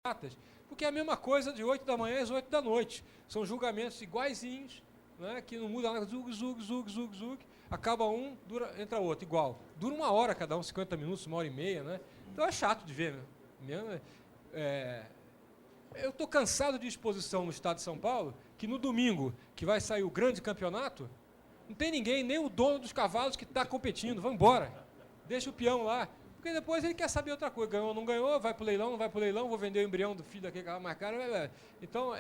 datas, porque é a mesma coisa de 8 da manhã às 8 da noite. São julgamentos iguaizinhos, né, que não muda nada, zug, acaba um, entra outro, igual. Dura 1 hora cada um, 50 minutos, 1h30, né? Então é chato de ver, né? Eu estou cansado de exposição no estado de São Paulo, que no domingo, que vai sair o grande campeonato, não tem ninguém, nem o dono dos cavalos que está competindo, vamos embora, deixa o peão lá, porque depois ele quer saber outra coisa, ganhou ou não ganhou, vai para o leilão, não vai para o leilão, vou vender o embrião do filho daquele cavalo mais caro. Então,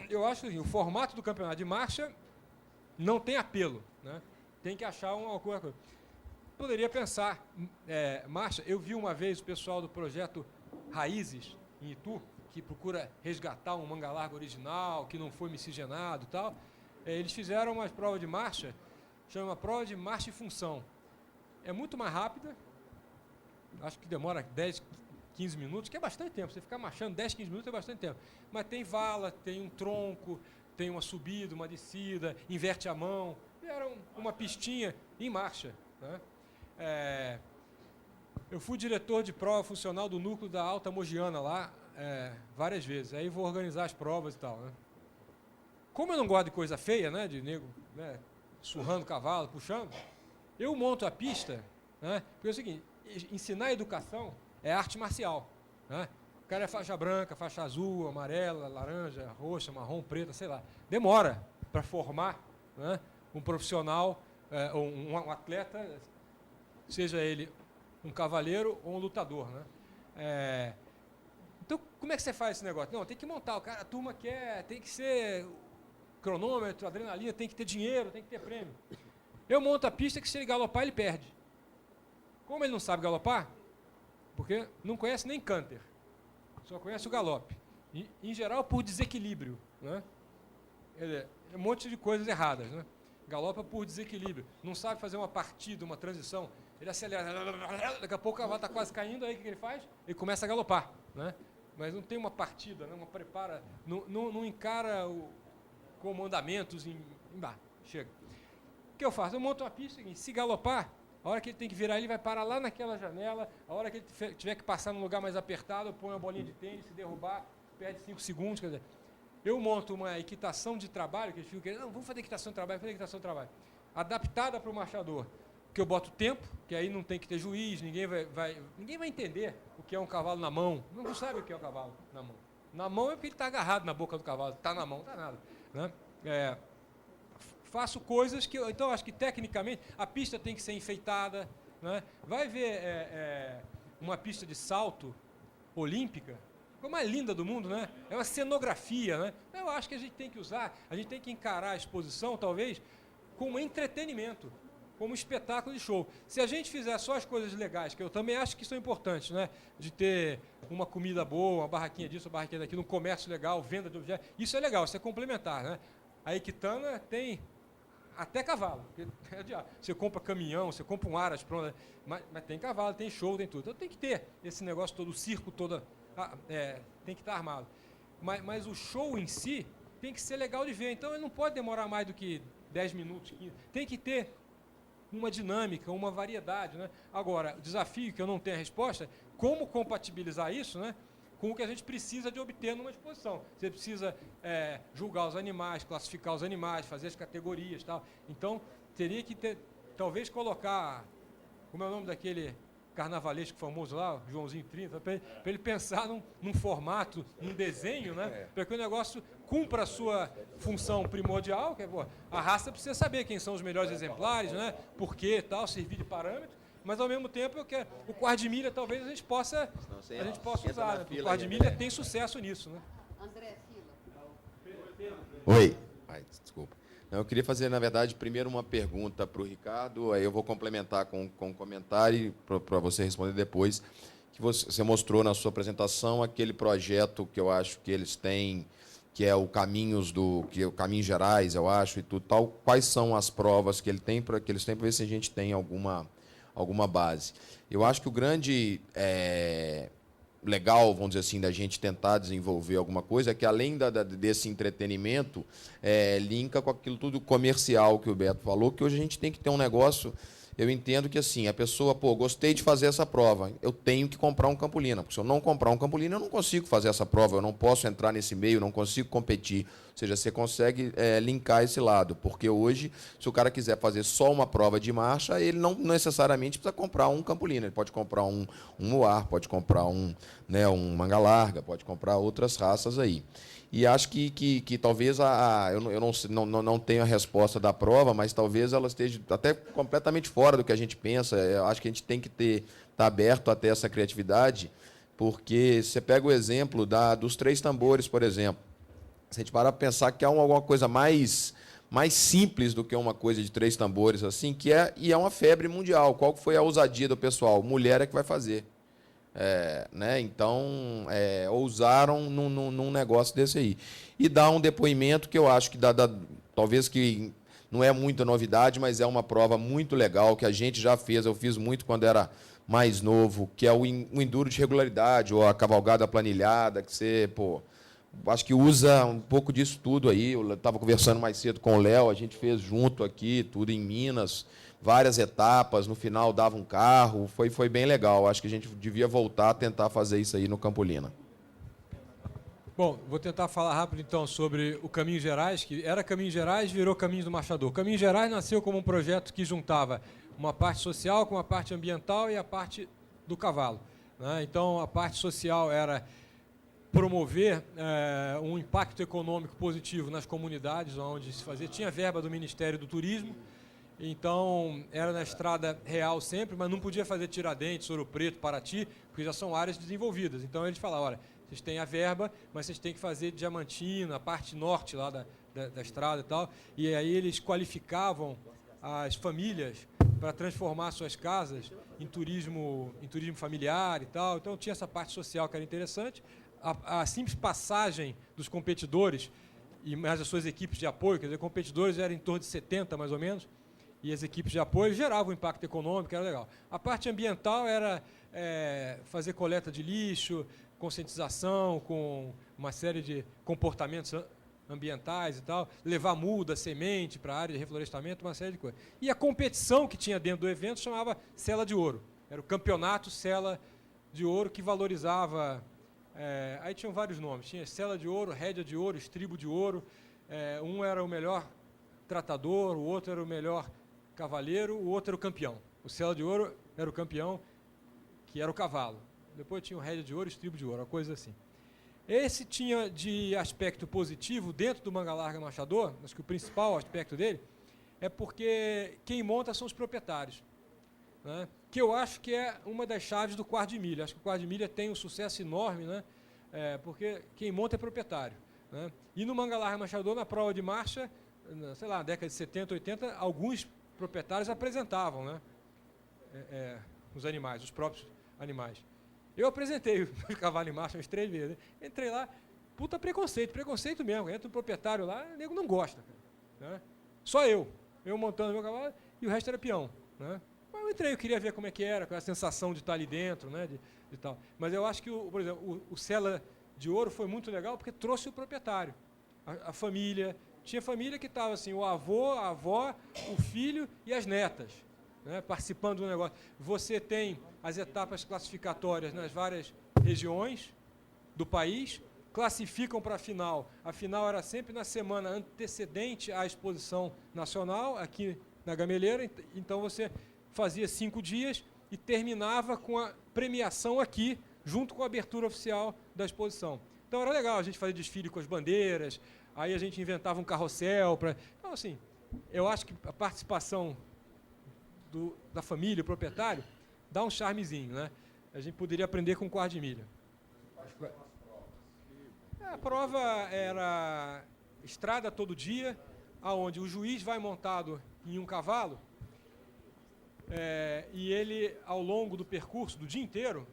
eu acho que o formato do campeonato de marcha não tem apelo, né? Tem que achar alguma coisa. Poderia pensar, marcha, eu vi uma vez o pessoal do projeto Raízes, em Itu, que procura resgatar um manga larga original, que não foi miscigenado e tal. Eles fizeram uma prova de marcha, chama prova de marcha e função. É muito mais rápida, acho que demora 10, 15 minutos, que é bastante tempo. Você ficar marchando 10, 15 minutos é bastante tempo. Mas tem vala, tem um tronco, tem uma subida, uma descida, inverte a mão. Era uma pistinha em marcha, né? Eu fui diretor de prova funcional do núcleo da Alta Mogiana lá, várias vezes. Aí vou organizar as provas e tal, né? Como eu não gosto de coisa feia, né, de nego, né, surrando o cavalo, puxando, eu monto a pista, né, porque é o seguinte, ensinar a educação é arte marcial, né? O cara é faixa branca, faixa azul, amarela, laranja, roxa, marrom, preta, sei lá. Demora para formar, né, um profissional, um atleta, seja ele um cavaleiro ou um lutador, né? Então, como é que você faz esse negócio? Não, tem que montar, o cara, a turma quer, tem que ser cronômetro, adrenalina, tem que ter dinheiro, tem que ter prêmio. Eu monto a pista que se ele galopar, ele perde. Como ele não sabe galopar, porque não conhece nem canter, só conhece o galope. E, em geral, por desequilíbrio, né? Um monte de coisas erradas, né? Galopa por desequilíbrio. Não sabe fazer uma partida, uma transição. Ele acelera, daqui a pouco o cavalo está quase caindo, aí o que ele faz? Ele começa a galopar, né? Mas não tem uma partida, né? Uma prepara, não encara com mandamentos chega. O que eu faço? Eu monto uma pista, se galopar, a hora que ele tem que virar, ele vai parar lá naquela janela, a hora que ele tiver que passar num lugar mais apertado, eu ponho uma bolinha de tênis, se derrubar, perde 5 segundos, quer dizer, eu monto uma equitação de trabalho, que eles ficam querendo, não, vamos fazer equitação de trabalho, adaptada para o marchador, que eu boto tempo, que aí não tem que ter juiz, ninguém vai entender o que é um cavalo na mão, não sabe o que é um cavalo na mão. Na mão é porque ele está agarrado na boca do cavalo, está na mão, não está nada, né? Faço coisas que, então acho que tecnicamente a pista tem que ser enfeitada, né? Vai ver uma pista de salto olímpica, a mais linda do mundo, né? É uma cenografia, né? Eu acho que a gente tem que usar, a gente tem que encarar a exposição, talvez, como entretenimento, como espetáculo de show. Se a gente fizer só as coisas legais, que eu também acho que são importantes, né? De ter uma comida boa, uma barraquinha disso, uma barraquinha daquilo, um comércio legal, venda de objetos, isso é legal, isso é complementar, né? A equitana tem até cavalo. Você compra caminhão, você compra um aras, pronto, mas tem cavalo, tem show, tem tudo. Então tem que ter esse negócio todo, o circo todo, tem que estar armado. Mas o show em si tem que ser legal de ver. Então ele não pode demorar mais do que 10 minutos, 15. Tem que ter uma dinâmica, uma variedade, né? Agora, o desafio que eu não tenho a resposta, como compatibilizar isso, né, com o que a gente precisa de obter numa exposição. Você precisa julgar os animais, classificar os animais, fazer as categorias e tal. Então, teria que ter, talvez colocar, como é o nome daquele carnavalesco famoso lá, Joãozinho 30, para ele pensar num formato, num desenho, né, para que o negócio cumpra a sua função primordial, que é, a raça precisa saber quem são os melhores exemplares, né, por quê, tal, servir de parâmetro. Mas, ao mesmo tempo, o quarto de milha talvez a gente possa usar. Né? O quarto de milha tem sucesso nisso. Né? André Fila. Oi. Desculpa. Não, eu queria fazer, na verdade, primeiro uma pergunta para o Ricardo, aí eu vou complementar com um comentário para você responder depois. Que você mostrou na sua apresentação aquele projeto que eu acho que eles têm, que é o Caminhos Gerais, eu acho, e tudo tal. Quais são as provas que eles têm para ver se a gente tem alguma base. Eu acho que o grande legal, vamos dizer assim, da gente tentar desenvolver alguma coisa é que, além desse entretenimento, linka com aquilo tudo comercial que o Beto falou, que hoje a gente tem que ter um negócio eu entendo que assim, a pessoa, pô, gostei de fazer essa prova, eu tenho que comprar um campolina, porque se eu não comprar um campolina, eu não consigo fazer essa prova, eu não posso entrar nesse meio, não consigo competir. Ou seja, você consegue linkar esse lado, porque hoje, se o cara quiser fazer só uma prova de marcha, ele não necessariamente precisa comprar um campolina, ele pode comprar um muar, pode comprar um manga larga, pode comprar outras raças aí. E acho que talvez eu não tenho a resposta da prova, mas talvez ela esteja até completamente fora do que a gente pensa. Eu acho que a gente tem que estar aberto até essa criatividade, porque você pega o exemplo dos 3 tambores, por exemplo. Se a gente parar para pensar que há alguma coisa mais simples do que uma coisa de 3 tambores, assim, e é uma febre mundial. Qual foi a ousadia do pessoal? Mulher é que vai fazer. Né? Então, ousaram num negócio desse aí. E dá um depoimento que eu acho que talvez que não é muita novidade, mas é uma prova muito legal, que a gente já fez, eu fiz muito quando era mais novo, que é o enduro de regularidade, ou a cavalgada planilhada, que você, acho que usa um pouco disso tudo aí. Eu estava conversando mais cedo com o Léo, a gente fez junto aqui, tudo em Minas, várias etapas, no final dava um carro, foi bem legal. Acho que a gente devia voltar a tentar fazer isso aí no Campolina. Bom, vou tentar falar rápido então sobre o Caminhos Gerais, que era Caminhos Gerais, virou Caminhos do Marchador. Caminhos Gerais nasceu como um projeto que juntava uma parte social com a parte ambiental e a parte do cavalo, né? Então, a parte social era promover um impacto econômico positivo nas comunidades onde se fazia. Tinha verba do Ministério do Turismo, então era na estrada real sempre, mas não podia fazer Tiradentes, Ouro Preto, Paraty, porque já são áreas desenvolvidas. Então eles falavam, olha, vocês têm a verba, mas vocês têm que fazer Diamantina, a parte norte lá da estrada e tal. E aí eles qualificavam as famílias para transformar suas casas em turismo familiar e tal. Então tinha essa parte social que era interessante. A simples passagem dos competidores e mais as suas equipes de apoio, quer dizer, competidores eram em torno de 70 mais ou menos, e as equipes de apoio geravam um impacto econômico, era legal. A parte ambiental era fazer coleta de lixo, conscientização com uma série de comportamentos ambientais e tal, levar muda, semente para a área de reflorestamento, uma série de coisas. E a competição que tinha dentro do evento chamava Sela de Ouro. Era o campeonato Sela de Ouro, que valorizava... aí tinham vários nomes. Tinha Sela de Ouro, Rédea de Ouro, Estribo de Ouro. Um era o melhor tratador, o outro era o melhor cavaleiro, o outro era o campeão. O Sela de Ouro era o campeão, que era o cavalo. Depois tinha o Rédea de Ouro e Estribo de Ouro, uma coisa assim. Esse tinha de aspecto positivo, dentro do Manga Larga Marchador, acho que o principal aspecto dele, é porque quem monta são os proprietários, né? Que eu acho que é uma das chaves do quarto de milha. Acho que o quarto de milha tem um sucesso enorme, né? Porque quem monta é proprietário, né? E no Manga Larga Marchador, na prova de marcha, sei lá, na década de 70, 80, alguns proprietários apresentavam, né? Os animais, os próprios animais. Eu apresentei os cavalos em marcha umas 3 vezes. Né? Entrei lá, puta preconceito mesmo. Entra um proprietário lá, o nego não gosta. Cara, né? Só eu montando meu cavalo e o resto era peão. Né? Mas eu entrei, eu queria ver como é que era, com a sensação de estar ali dentro, né? de tal. Mas eu acho que, por exemplo, o Sela de Ouro foi muito legal porque trouxe o proprietário, a família. Tinha família que estava assim, o avô, a avó, o filho e as netas, né, participando do negócio. Você tem as etapas classificatórias nas várias regiões do país, classificam para a final. A final era sempre na semana antecedente à exposição nacional, aqui na Gameleira. Então você fazia 5 dias e terminava com a premiação aqui, junto com a abertura oficial da exposição. Então era legal, a gente fazia desfile com as bandeiras, aí a gente inventava um carrossel. Então, assim, eu acho que a participação da família, o proprietário, dá um charmezinho, né? A gente poderia aprender com o quarto de milha. A prova era estrada todo dia, aonde o juiz vai montado em um cavalo e ele, ao longo do percurso, do dia inteiro,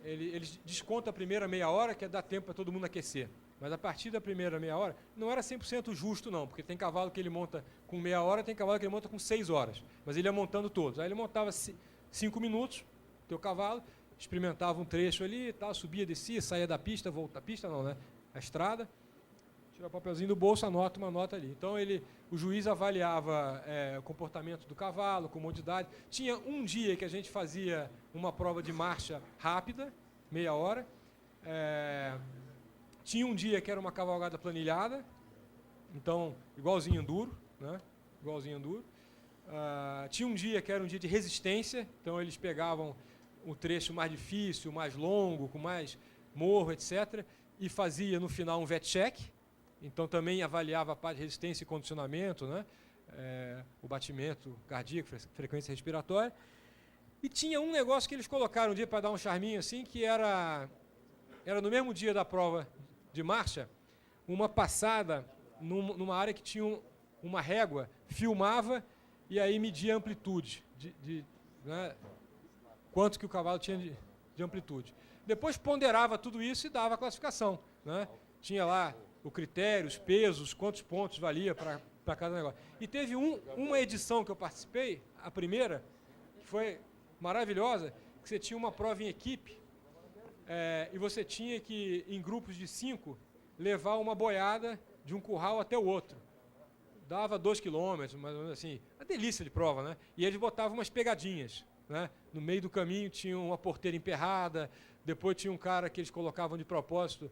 ele desconta a primeira meia hora, que dá tempo para todo mundo aquecer. Mas a partir da primeira meia hora, não era 100% justo, não, porque tem cavalo que ele monta com meia hora, tem cavalo que ele monta com 6 horas. Mas ele ia montando todos. Aí ele montava 5 minutos, teu cavalo, experimentava um trecho ali, tal, subia, descia, saía da pista, volta. A pista não, né? A estrada. Tira o papelzinho do bolso, anota uma nota ali. Então, o juiz avaliava o comportamento do cavalo, comodidade. Tinha um dia que a gente fazia uma prova de marcha rápida, meia hora. Tinha um dia que era uma cavalgada planilhada, então, igualzinho enduro, né? Igualzinho enduro. Tinha um dia que era um dia de resistência, então eles pegavam o trecho mais difícil, mais longo, com mais morro, etc., e fazia no final um VET-check, então também avaliava a parte de resistência e condicionamento, né? O batimento cardíaco, frequência respiratória. E tinha um negócio que eles colocaram um dia para dar um charminho assim, que era no mesmo dia da prova de marcha, uma passada numa área que tinha uma régua, filmava e aí media a amplitude, né, quanto que o cavalo tinha de amplitude. Depois ponderava tudo isso e dava a classificação. Né? Tinha lá o critério, os pesos, quantos pontos valia para cada negócio. E teve uma edição que eu participei, a primeira, que foi maravilhosa, que você tinha uma prova em equipe e você tinha que, em grupos de 5, levar uma boiada de um curral até o outro. Dava 2 quilômetros, mais ou menos assim. Uma delícia de prova, né? E eles botavam umas pegadinhas. Né? No meio do caminho tinha uma porteira emperrada, depois tinha um cara que eles colocavam de propósito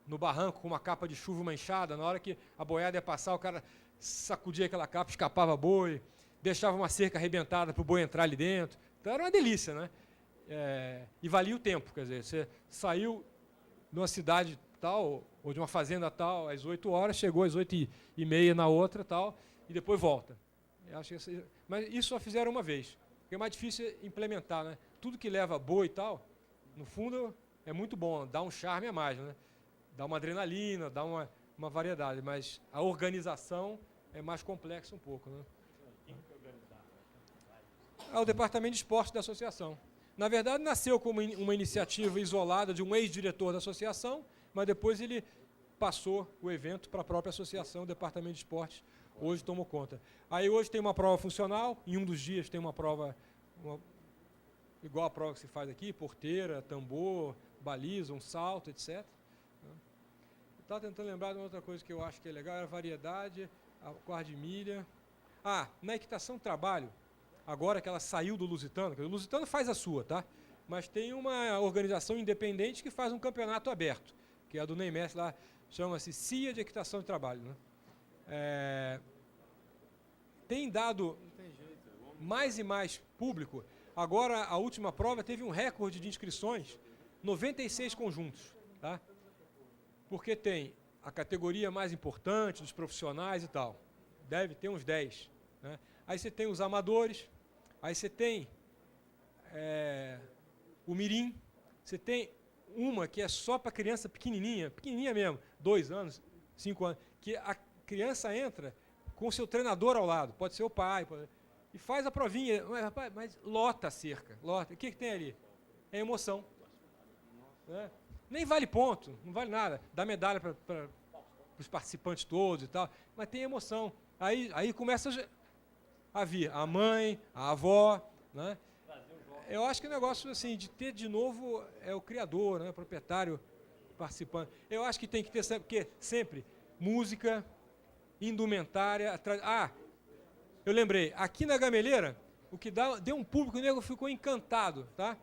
no barranco com uma capa de chuva manchada. Na hora que a boiada ia passar, o cara sacudia aquela capa, escapava boi, deixava uma cerca arrebentada para o boi entrar ali dentro. Então era uma delícia, né? E valia o tempo, quer dizer, você saiu de uma cidade tal, ou de uma fazenda tal, às 8 horas, chegou às 8h30 na outra tal, e depois volta. Eu acho que mas isso só fizeram uma vez, porque é mais difícil implementar, né? Tudo que leva boi e tal, no fundo é muito bom, dá um charme a mais, né? Dá uma adrenalina, dá uma variedade, mas a organização é mais complexa um pouco, né? O Departamento de Esporte da Associação. Na verdade, nasceu como uma iniciativa isolada de um ex-diretor da associação, mas depois ele passou o evento para a própria associação, o Departamento de Esportes, hoje tomou conta. Aí hoje tem uma prova funcional, em um dos dias tem uma prova, igual a prova que se faz aqui, porteira, tambor, baliza, um salto, etc. Estava tentando lembrar de uma outra coisa que eu acho que é legal, era a variedade, a quarta de milha. Na equitação de trabalho, agora que ela saiu do Lusitano, o Lusitano faz a sua, tá? Mas tem uma organização independente que faz um campeonato aberto, que é a do Ney Mestre lá, chama-se CIA de Equitação de Trabalho. Né? Tem dado mais e mais público. Agora, a última prova teve um recorde de inscrições, 96 conjuntos. Tá? Porque tem a categoria mais importante dos profissionais e tal. Deve ter uns 10. Né? Aí você tem os amadores, aí você tem o mirim, você tem uma que é só para criança pequenininha mesmo, 2 anos, 5 anos, que a criança entra com o seu treinador ao lado, pode ser o pai, e faz a provinha, mas lota a cerca, lota. O que tem ali? É emoção. Né? Nem vale ponto, não vale nada, dá medalha para os participantes todos e tal, mas tem emoção. Aí começa a vir a mãe, a avó, né? Eu acho que o negócio assim, de ter de novo o criador, né? O proprietário participando. Eu acho que tem que ter sempre música, indumentária. Eu lembrei, aqui na Gameleira, o que deu um público, o nego ficou encantado, tá?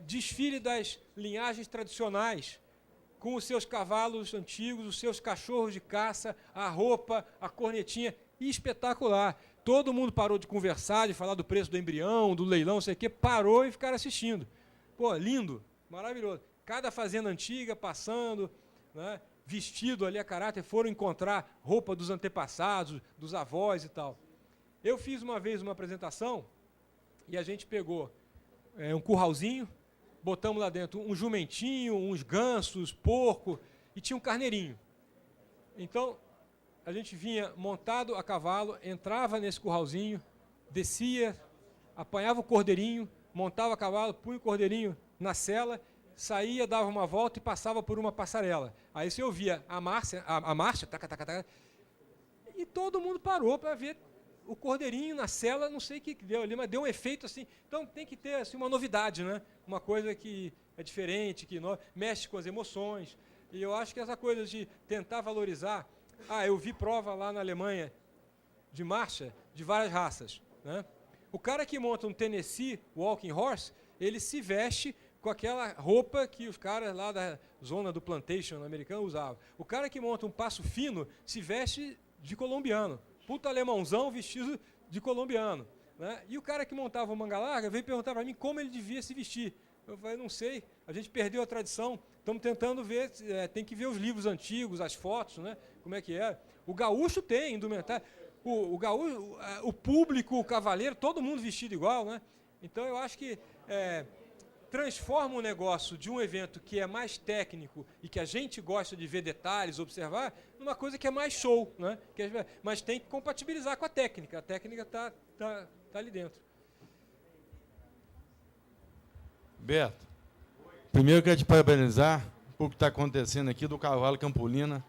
Desfile das linhagens tradicionais, com os seus cavalos antigos, os seus cachorros de caça, a roupa, a cornetinha, espetacular. Todo mundo parou de conversar, de falar do preço do embrião, do leilão, não sei o quê, parou e ficaram assistindo. Pô, lindo, maravilhoso. Cada fazenda antiga passando, né, vestido ali a caráter, foram encontrar roupa dos antepassados, dos avós e tal. Eu fiz uma vez uma apresentação e a gente pegou um curralzinho, botamos lá dentro um jumentinho, uns gansos, porco, e tinha um carneirinho. Então, a gente vinha montado a cavalo, entrava nesse curralzinho, descia, apanhava o cordeirinho, montava a cavalo, punha o cordeirinho na sela, saía, dava uma volta e passava por uma passarela. Aí você ouvia a marcha, taca, taca, taca, e todo mundo parou para ver o cordeirinho na sela, não sei o que deu ali, mas deu um efeito assim. Então tem que ter assim, uma novidade, né? Uma coisa que é diferente, que mexe com as emoções. E eu acho que essa coisa de tentar valorizar... eu vi prova lá na Alemanha de marcha de várias raças, né? O cara que monta um Tennessee Walking Horse, ele se veste com aquela roupa que os caras lá da zona do plantation americano usavam. O cara que monta um passo fino se veste de colombiano. Puta alemãozão vestido de colombiano, né? E o cara que montava o manga larga veio perguntar para mim como ele devia se vestir. Eu falei, não sei, a gente perdeu a tradição, estamos tentando ver, tem que ver os livros antigos, as fotos, né? Como é que era. O gaúcho tem indumentário. O gaúcho, o público, o cavaleiro, todo mundo vestido igual, né? Então eu acho que transforma o negócio de um evento que é mais técnico e que a gente gosta de ver detalhes, observar, numa coisa que é mais show, né? Mas tem que compatibilizar com a técnica está ali dentro. Beto, primeiro eu quero te parabenizar por o que está acontecendo aqui do cavalo Campolina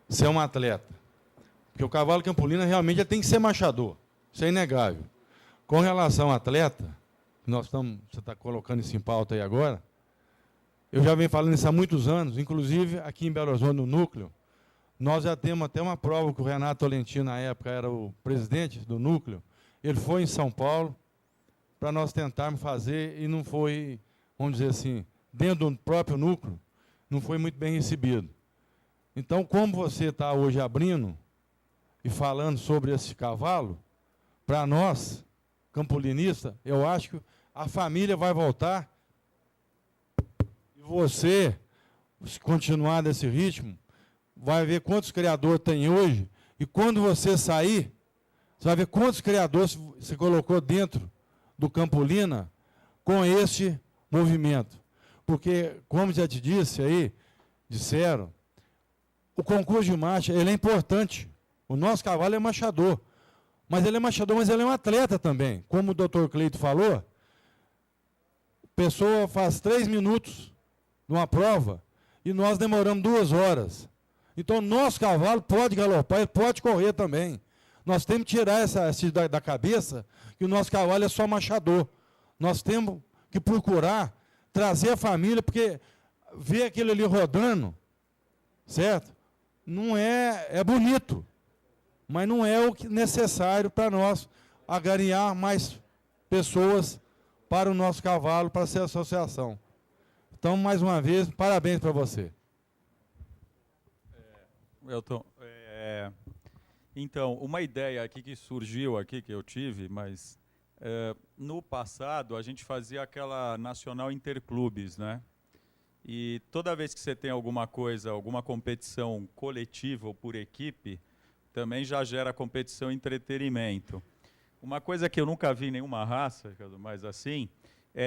ser um atleta. Porque o cavalo Campolina realmente tem que ser machador, isso é inegável. Com relação ao atleta, você está colocando isso em pauta aí agora, eu já venho falando isso há muitos anos, inclusive aqui em Belo Horizonte, no Núcleo, nós já temos até uma prova que o Renato Tolentino, na época, era o presidente do Núcleo, ele foi em São Paulo para nós tentarmos fazer e não foi, vamos dizer assim, dentro do próprio Núcleo, não foi muito bem recebido. Então, como você está hoje abrindo e falando sobre esse cavalo, para nós, campolinistas, eu acho que a família vai voltar e você, se continuar nesse ritmo, vai ver quantos criadores tem hoje e quando você sair, você vai ver quantos criadores você colocou dentro do Campolina com este movimento. Porque, como já te disse aí, disseram, o concurso de marcha ele é importante. O nosso cavalo é machador. Mas ele é um atleta também. Como o doutor Cleito falou, a pessoa faz 3 minutos numa prova e nós demoramos 2 horas. Então, nosso cavalo pode galopar, ele pode correr também. Nós temos que tirar essa da cabeça que o nosso cavalo é só machador. Nós temos que procurar trazer a família, porque ver aquele ali rodando, certo? Não é bonito, mas não é o necessário para nós agariar mais pessoas para o nosso cavalo, para ser associação. Então, mais uma vez, parabéns para você. Elton, então, uma ideia aqui que surgiu aqui, que eu tive, mas no passado a gente fazia aquela Nacional Interclubes, né? E toda vez que você tem alguma coisa, alguma competição coletiva ou por equipe, também já gera competição e entretenimento. Uma coisa que eu nunca vi em nenhuma raça, mas assim,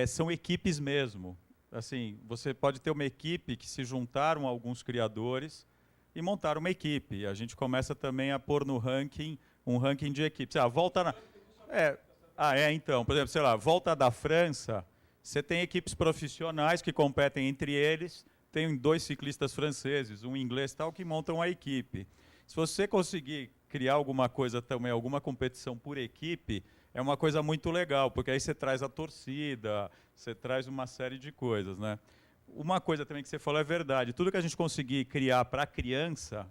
são equipes mesmo. Assim, você pode ter uma equipe que se juntaram alguns criadores e montaram uma equipe. A gente começa também a pôr no ranking, um ranking de equipes. Volta na... então, por exemplo, sei lá, Volta da França, você tem equipes profissionais que competem entre eles, tem 2 ciclistas franceses, um inglês tal, que montam a equipe. Se você conseguir criar alguma coisa também, alguma competição por equipe, é uma coisa muito legal, porque aí você traz a torcida, você traz uma série de coisas, né? Uma coisa também que você falou é verdade, tudo que a gente conseguir criar para a criança,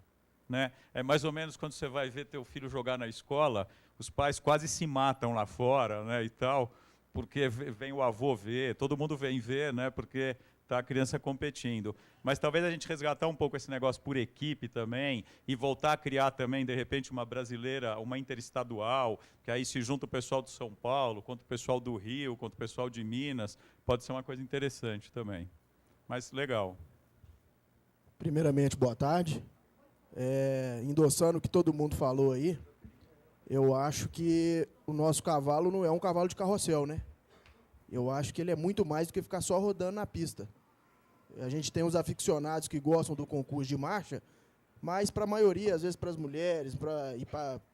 né, é mais ou menos quando você vai ver teu filho jogar na escola, os pais quase se matam lá fora, né, e tal, porque vem o avô ver, todo mundo vem ver, né, porque está a criança competindo. Mas talvez a gente resgatar um pouco esse negócio por equipe também e voltar a criar também, de repente, uma brasileira, uma interestadual, que aí se junta o pessoal de São Paulo, contra o pessoal do Rio, contra o pessoal de Minas, pode ser uma coisa interessante também. Mas legal. Primeiramente, boa tarde. Endossando o que todo mundo falou aí, eu acho que o nosso cavalo não é um cavalo de carrossel, né? Eu acho que ele é muito mais do que ficar só rodando na pista. A gente tem os aficionados que gostam do concurso de marcha, mas para a maioria, às vezes para as mulheres,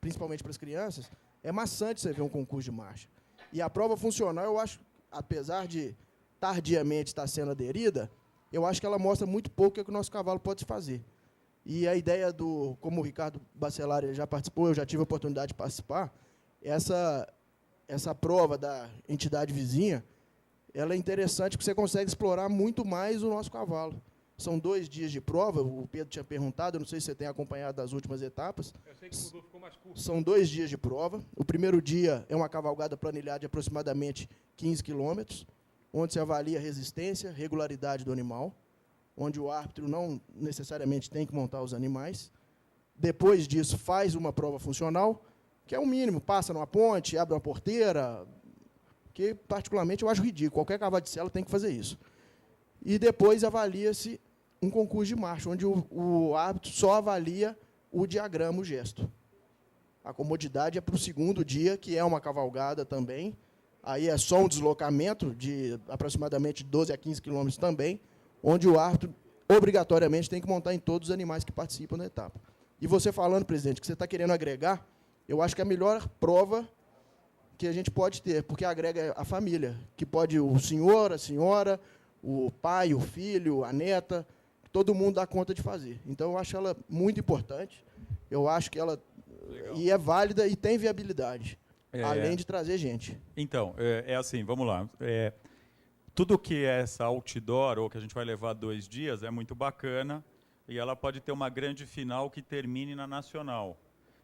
principalmente para as crianças, é maçante você ver um concurso de marcha. E a prova funcional, eu acho, apesar de tardiamente estar sendo aderida, eu acho que ela mostra muito pouco o que o nosso cavalo pode fazer. E a ideia como o Ricardo Bacelar já participou, eu já tive a oportunidade de participar, essa prova da entidade vizinha, ela é interessante porque você consegue explorar muito mais o nosso cavalo. São 2 dias de prova, o Pedro tinha perguntado, eu não sei se você tem acompanhado as últimas etapas. Eu sei que mudou, ficou mais curto. São 2 dias de prova. O primeiro dia é uma cavalgada planilhada de aproximadamente 15 quilômetros, onde se avalia a resistência, regularidade do animal, onde o árbitro não necessariamente tem que montar os animais. Depois disso, faz uma prova funcional, que é o mínimo, passa numa ponte, abre uma porteira, que particularmente eu acho ridículo, qualquer cavalo de sela tem que fazer isso. E depois avalia-se um concurso de marcha, onde o árbitro só avalia o diagrama, o gesto. A comodidade é para o segundo dia, que é uma cavalgada também. Aí é só um deslocamento de aproximadamente 12 a 15 quilômetros também, onde o árbitro obrigatoriamente tem que montar em todos os animais que participam da etapa. E você falando, presidente, que você está querendo agregar, eu acho que é a melhor prova que a gente pode ter, porque agrega a família, que pode o senhor, a senhora, o pai, o filho, a neta, todo mundo dá conta de fazer. Então, eu acho ela muito importante. Eu acho que ela e é válida e tem viabilidade, além de trazer gente. Então, é assim, vamos lá. Tudo que é essa outdoor, ou que a gente vai levar 2 dias, é muito bacana, e ela pode ter uma grande final que termine na Nacional.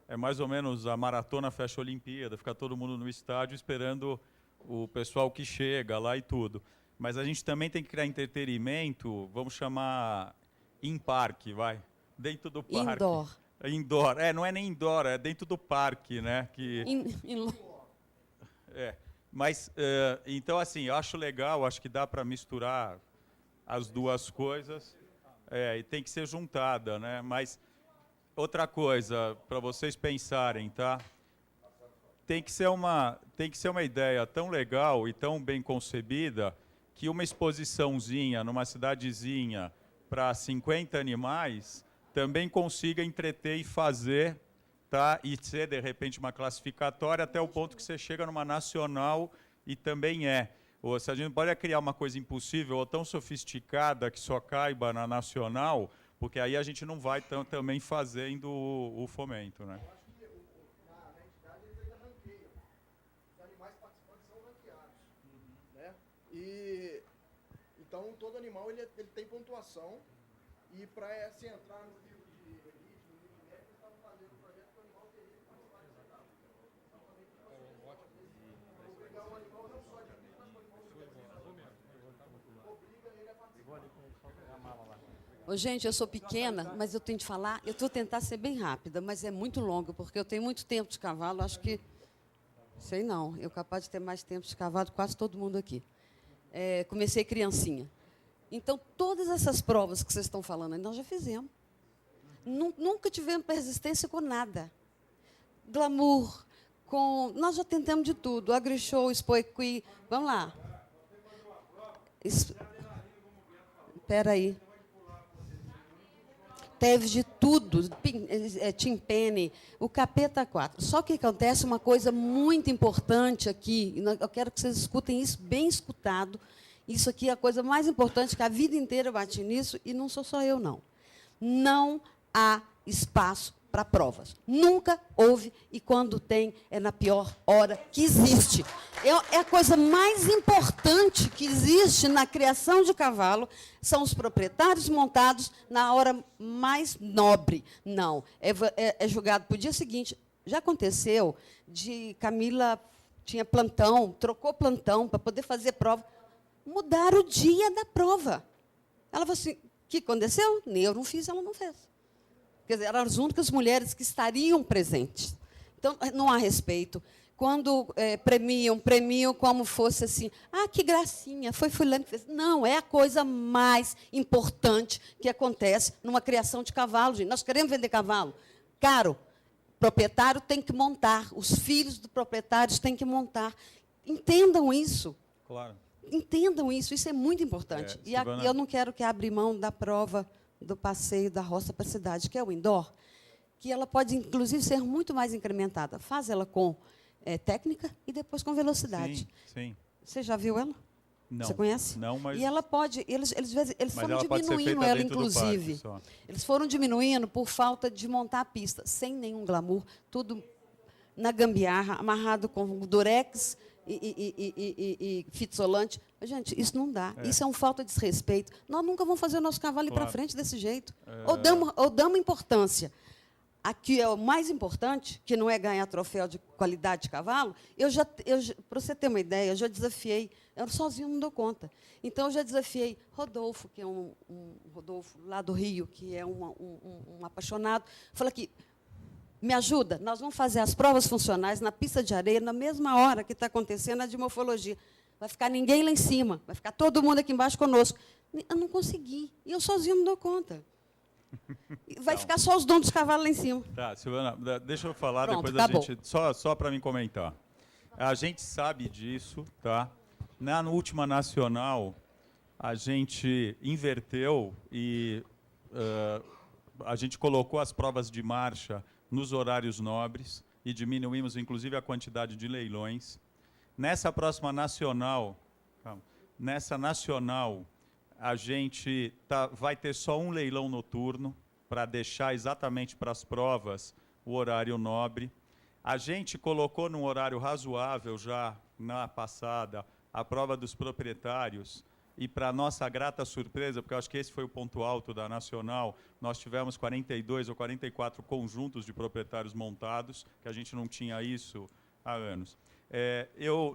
É mais ou menos a maratona fecha a Olimpíada, fica todo mundo no estádio esperando o pessoal que chega lá e tudo. Mas a gente também tem que criar entretenimento, vamos chamar em parque, vai? Dentro do parque. Indoor. Indoor. Não é nem indoor, é dentro do parque, né? Mas, então, assim, eu acho legal, acho que dá para misturar as duas coisas, e tem que ser juntada, né? Mas, outra coisa, para vocês pensarem, tá? Tem que ser uma ideia tão legal e tão bem concebida que uma exposiçãozinha numa cidadezinha para 50 animais também consiga entreter e fazer, tá? E ser, de repente, uma classificatória até o ponto que você chega numa nacional e também Ou se a gente pode criar uma coisa impossível ou tão sofisticada que só caiba na nacional, porque aí a gente não vai também fazendo o fomento, né? Na entidade eles ainda ranqueiam. Os animais participantes são ranqueados. Né? E, então, todo animal ele tem pontuação. E para se entrar no livro de elite, no livro médio, eles estavam fazendo um projeto que o animal teria que participar dessa etapa. Obrigar o animal não só de vida, mas o animal obriga ele a participar. Ô, gente, eu sou pequena, mas eu tenho de falar, eu vou tentar ser bem rápida, mas é muito longo, porque eu tenho muito tempo de cavalo, acho que, sei não, eu capaz de ter mais tempo de cavalo que quase todo mundo aqui. Comecei criancinha. Então, todas essas provas que vocês estão falando, nós já fizemos. Nunca tivemos persistência com nada. Glamour, nós já tentamos de tudo, agrishow, spoiqui, vamos lá. Espera aí. Teve de tudo, timpane, o capeta 4. Só que acontece uma coisa muito importante aqui, eu quero que vocês escutem isso bem escutado. Isso aqui é a coisa mais importante, que a vida inteira eu bati nisso, e não sou só eu, não. Não há espaço para provas. Nunca houve, e quando tem, é na pior hora que existe. É a coisa mais importante que existe na criação de cavalo, são os proprietários montados na hora mais nobre. Não, é julgado para o dia seguinte. Já aconteceu de Camila tinha plantão, trocou plantão para poder fazer prova. Mudaram o dia da prova. Ela falou assim, o que aconteceu? Eu não fiz, ela não fez. Quer dizer, eram as únicas mulheres que estariam presentes. Então, não há respeito. Quando premiam como fosse assim, que gracinha, foi fulano que fez. Não, é a coisa mais importante que acontece numa criação de cavalo, gente. Nós queremos vender cavalo. Caro, o proprietário tem que montar, os filhos do proprietário têm que montar. Entendam isso. Claro. Entendam isso é muito importante. E eu não quero que abra mão da prova do passeio da roça para a cidade, que é o indoor, que ela pode, inclusive, ser muito mais incrementada. Faz ela com técnica e depois com velocidade. Sim. Você já viu ela? Não. Você conhece? Não, mas... E ela pode... Eles foram diminuindo ela, inclusive. Eles foram diminuindo por falta de montar a pista, sem nenhum glamour, tudo na gambiarra, amarrado com durex e fita isolante, Gente, isso não dá. Isso é uma falta de desrespeito. Nós nunca vamos fazer o nosso cavalo ir para Claro. frente desse jeito. Ou damos importância. Aqui é o mais importante, que não é ganhar troféu de qualidade de cavalo. Para você ter uma ideia, eu já desafiei, eu sozinho não dou conta. Então, eu já desafiei Rodolfo, que é um Rodolfo lá do Rio, que é um apaixonado. Falei aqui, me ajuda, nós vamos fazer as provas funcionais na pista de areia, na mesma hora que está acontecendo a de morfologia. Vai ficar ninguém lá em cima, vai ficar todo mundo aqui embaixo conosco. Eu não consegui, e eu sozinho não dou conta. Vai ficar só os donos dos cavalos lá em cima. Tá, Silvana, deixa eu falar, Pronto, depois a acabou. gente... Só para me comentar. A gente sabe disso, tá? Na última nacional, a gente inverteu e a gente colocou as provas de marcha nos horários nobres e diminuímos, inclusive, a quantidade de leilões. Nessa próxima nacional, a gente vai ter só um leilão noturno para deixar exatamente para as provas o horário nobre. A gente colocou num horário razoável já na passada a prova dos proprietários e, para nossa grata surpresa, porque eu acho que esse foi o ponto alto da Nacional, nós tivemos 42 ou 44 conjuntos de proprietários montados, que a gente não tinha isso há anos.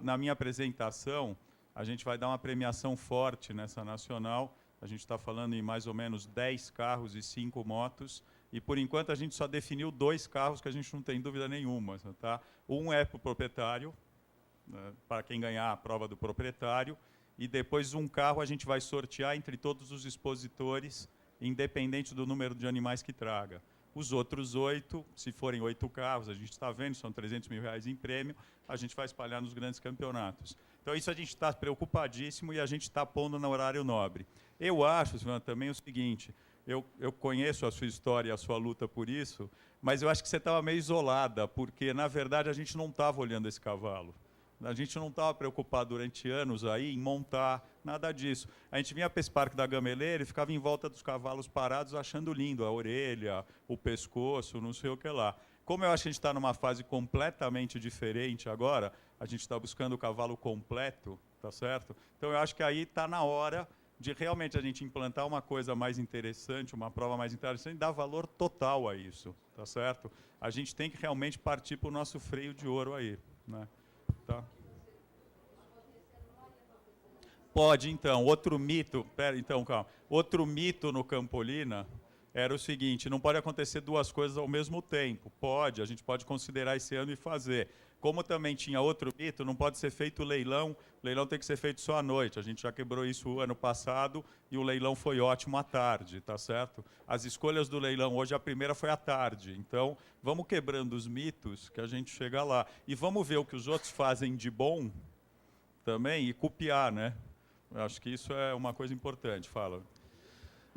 Na minha apresentação, a gente vai dar uma premiação forte nessa Nacional. A gente está falando em mais ou menos 10 carros e 5 motos. E, por enquanto, a gente só definiu 2 carros que a gente não tem dúvida nenhuma. Tá? Um é para o proprietário, né, para quem ganhar a prova do proprietário. E depois um carro a gente vai sortear entre todos os expositores, independente do número de animais que traga. Os outros 8, se forem 8 carros, a gente está vendo, são R$300 mil em prêmio, a gente vai espalhar nos grandes campeonatos. Então, isso a gente está preocupadíssimo e a gente está pondo no horário nobre. Eu acho, Silvana, também o seguinte, eu conheço a sua história e a sua luta por isso, mas eu acho que você estava meio isolada, porque, na verdade, a gente não estava olhando esse cavalo. A gente não estava preocupado durante anos aí em montar nada disso. A gente vinha para esse Parque da Gameleira e ficava em volta dos cavalos parados, achando lindo a orelha, o pescoço, não sei o que lá. Como eu acho que a gente está numa fase completamente diferente agora, a gente está buscando o cavalo completo, tá certo? Então eu acho que aí está na hora de realmente a gente implantar uma coisa mais interessante, uma prova mais interessante, e dar valor total a isso, tá certo? A gente tem que realmente partir para o nosso freio de ouro aí, né? Tá. Pode, então. Outro mito, calma. Outro mito no Campolina era o seguinte, não pode acontecer 2 coisas ao mesmo tempo. Pode, a gente pode considerar esse ano e fazer. Como também tinha outro mito, não pode ser feito leilão tem que ser feito só à noite. A gente já quebrou isso o ano passado e o leilão foi ótimo à tarde, tá certo? As escolhas do leilão hoje, a primeira foi à tarde. Então, vamos quebrando os mitos que a gente chega lá. E vamos ver o que os outros fazem de bom também e copiar, né? Eu acho que isso é uma coisa importante. Fala.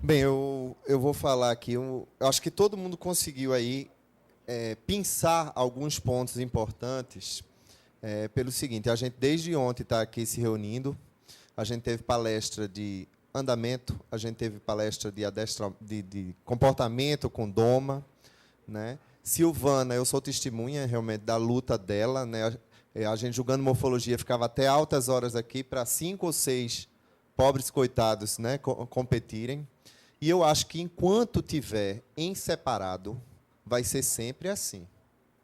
Bem, eu vou falar aqui. Eu acho que todo mundo conseguiu aí pensar alguns pontos importantes pelo seguinte, a gente desde ontem está aqui se reunindo, a gente teve palestra de andamento, a gente teve palestra de comportamento com doma, né? Silvana, eu sou testemunha realmente da luta dela, né? A gente julgando morfologia ficava até altas horas aqui para 5 ou 6 pobres coitados, né, competirem. E eu acho que enquanto tiver em separado, vai ser sempre assim,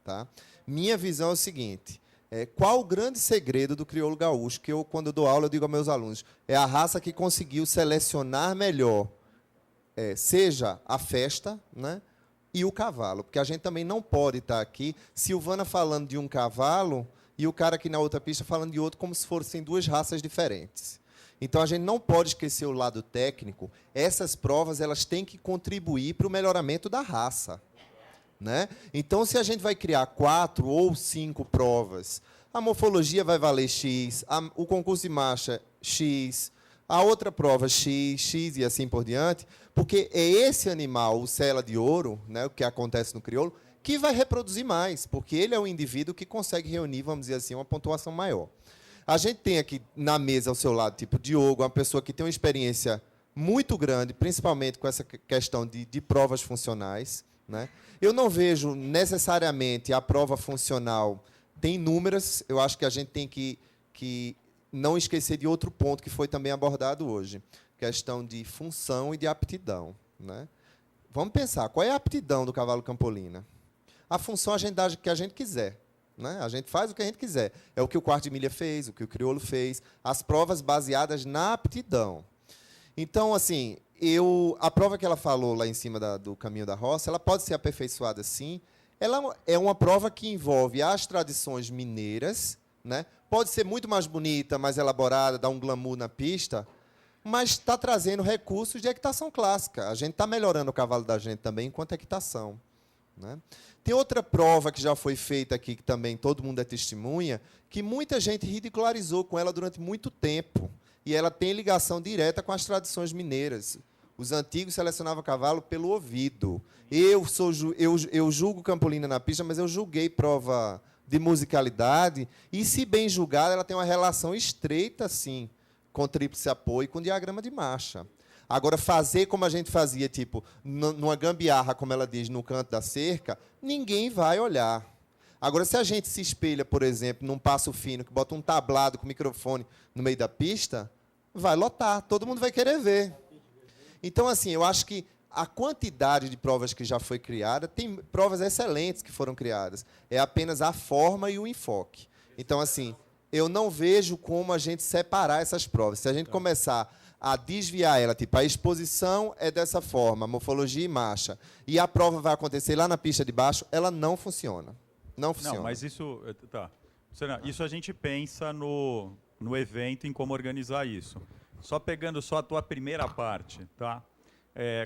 tá? Minha visão é o seguinte, qual o grande segredo do crioulo gaúcho, que eu, quando eu dou aula, eu digo aos meus alunos, é a raça que conseguiu selecionar melhor, seja a festa, né, e o cavalo, porque a gente também não pode estar aqui, Silvana falando de um cavalo, e o cara aqui na outra pista falando de outro, como se fossem 2 raças diferentes. Então, a gente não pode esquecer o lado técnico. Essas provas elas têm que contribuir para o melhoramento da raça, né? Então, se a gente vai criar 4 ou 5 provas, a morfologia vai valer X, o concurso de marcha X, a outra prova X e assim por diante, porque é esse animal, o sela de ouro, né, o que acontece no crioulo, que vai reproduzir mais, porque ele é um indivíduo que consegue reunir, vamos dizer assim, uma pontuação maior. A gente tem aqui na mesa ao seu lado, tipo Diogo, uma pessoa que tem uma experiência muito grande, principalmente com essa questão de provas funcionais, né? Eu não vejo necessariamente a prova funcional tem inúmeras, eu acho que a gente tem que não esquecer de outro ponto que foi também abordado hoje, questão de função e de aptidão, né? Vamos pensar, qual é a aptidão do cavalo campolina? A função a gente dá o que a gente quiser, né? A gente faz o que a gente quiser. É o que o quarto de milha fez, o que o crioulo fez, as provas baseadas na aptidão. Então, assim, a prova que ela falou lá em cima do caminho da roça, ela pode ser aperfeiçoada, sim. Ela é uma prova que envolve as tradições mineiras, né? Pode ser muito mais bonita, mais elaborada, dar um glamour na pista, mas está trazendo recursos de equitação clássica. A gente está melhorando o cavalo da gente também enquanto equitação, né? Tem outra prova que já foi feita aqui, que também todo mundo é testemunha, que muita gente ridicularizou com ela durante muito tempo. E ela tem ligação direta com as tradições mineiras. Os antigos selecionavam cavalo pelo ouvido. Eu julgo campolina na pista, mas eu julguei prova de musicalidade, e, se bem julgada, ela tem uma relação estreita, sim, com tríplice apoio e com diagrama de marcha. Agora, fazer como a gente fazia, tipo, numa gambiarra, como ela diz, no canto da cerca, ninguém vai olhar. Agora, se a gente se espelha, por exemplo, num passo fino, que bota um tablado com microfone no meio da pista, vai lotar, todo mundo vai querer ver. Então, assim, eu acho que a quantidade de provas que já foi criada, tem provas excelentes que foram criadas. É apenas a forma e o enfoque. Então, assim, eu não vejo como a gente separar essas provas. Se a gente começar a desviar ela, tipo, a exposição é dessa forma, morfologia e marcha, e a prova vai acontecer lá na pista de baixo, ela não funciona. Não funciona. Não, mas isso... Tá. Isso a gente pensa no evento, em como organizar isso. Só pegando só a tua primeira parte, tá?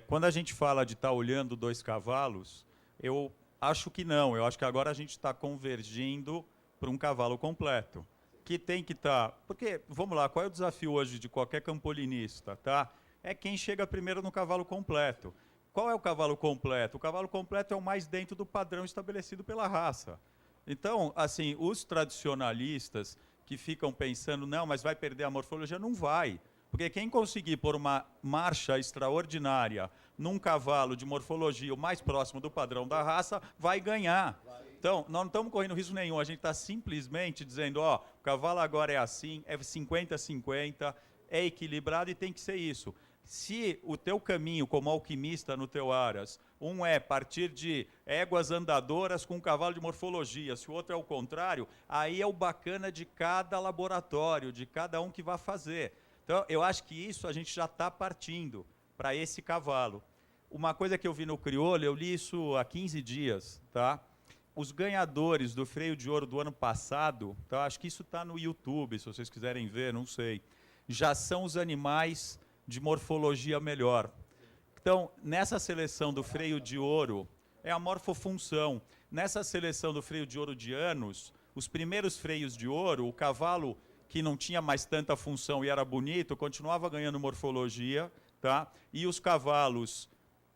Quando a gente fala de estar olhando 2 cavalos, eu acho que não. Eu acho que agora a gente está convergindo para um cavalo completo. Que tem que estar... Porque, vamos lá, qual é o desafio hoje de qualquer campolinista? Tá? É quem chega primeiro no cavalo completo. Qual é o cavalo completo? O cavalo completo é o mais dentro do padrão estabelecido pela raça. Então, assim, os tradicionalistas que ficam pensando, não, mas vai perder a morfologia, não vai. Porque quem conseguir pôr uma marcha extraordinária num cavalo de morfologia o mais próximo do padrão da raça, vai ganhar. Então, nós não estamos correndo risco nenhum, a gente está simplesmente dizendo, ó, o cavalo agora é assim, é 50-50, é equilibrado e tem que ser isso. Se o teu caminho como alquimista no teu Aras, um é partir de éguas andadoras com um cavalo de morfologia, se o outro é o contrário, aí é o bacana de cada laboratório, de cada um que vai fazer. Então, eu acho que isso a gente já está partindo para esse cavalo. Uma coisa que eu vi no crioulo, eu li isso há 15 dias, tá? Os ganhadores do freio de ouro do ano passado, tá? Acho que isso está no YouTube, se vocês quiserem ver, não sei, já são os animais de morfologia melhor. Então, nessa seleção do freio de ouro, é a morfofunção. Nessa seleção do freio de ouro de anos, os primeiros freios de ouro, o cavalo que não tinha mais tanta função e era bonito, continuava ganhando morfologia, tá? E os cavalos,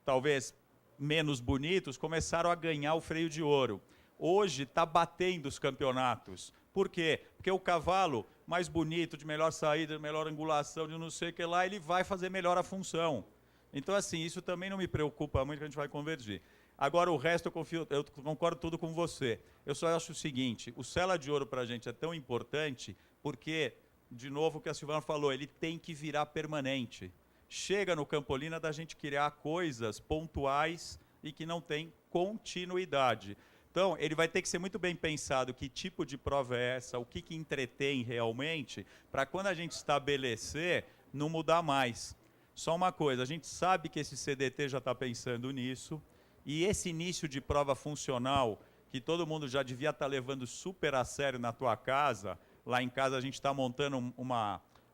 talvez menos bonitos, começaram a ganhar o freio de ouro. Hoje está batendo os campeonatos. Por quê? Porque o cavalo mais bonito, de melhor saída, de melhor angulação, de não sei o que lá, ele vai fazer melhor a função. Então, assim, isso também não me preocupa muito, que a gente vai convergir. Agora, o resto, eu concordo tudo com você. Eu só acho o seguinte, o Sela de Ouro para a gente é tão importante porque, de novo, o que a Silvana falou, ele tem que virar permanente. Chega no Campolina da gente criar coisas pontuais e que não tem continuidade. Então, ele vai ter que ser muito bem pensado que tipo de prova é essa, o que entretém realmente, para quando a gente estabelecer, não mudar mais. Só uma coisa, a gente sabe que esse CDT já está pensando nisso, e esse início de prova funcional, que todo mundo já devia estar levando super a sério na tua casa, lá em casa a gente está montando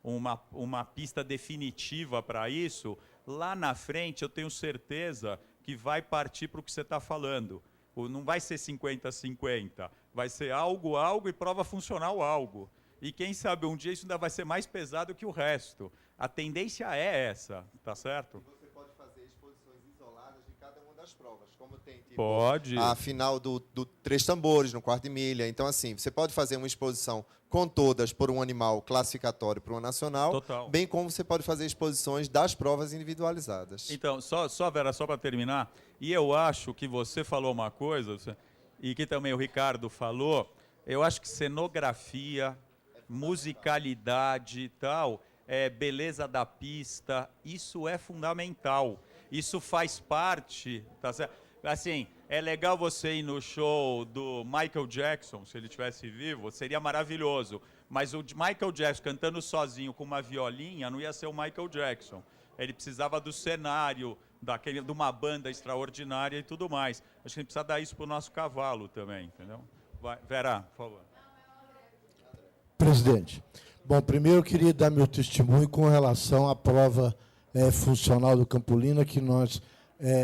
uma pista definitiva para isso, lá na frente eu tenho certeza que vai partir para o que você está falando. Não vai ser 50-50, vai ser algo e prova funcional algo. E quem sabe um dia isso ainda vai ser mais pesado que o resto. A tendência é essa, tá certo? Você pode fazer exposições isoladas de cada uma das provas, como tem tipo, pode. A final do Três Tambores, no quarto de milha. Então, assim, você pode fazer uma exposição com todas por um animal classificatório para uma nacional, Total. Bem como você pode fazer exposições das provas individualizadas. Então, só Vera, só para terminar, e eu acho que você falou uma coisa, e que também o Ricardo falou, eu acho que cenografia musicalidade e tal, beleza da pista, isso é fundamental. Isso faz parte, tá certo? Assim, é legal você ir no show do Michael Jackson, se ele estivesse vivo, seria maravilhoso. Mas o Michael Jackson cantando sozinho com uma violinha não ia ser o Michael Jackson. Ele precisava do cenário, de uma banda extraordinária e tudo mais. Acho que a gente precisa dar isso para o nosso cavalo também, entendeu? Vai, Vera, por favor. Presidente, bom, primeiro eu queria dar meu testemunho com relação à prova funcional do Campolina, que nós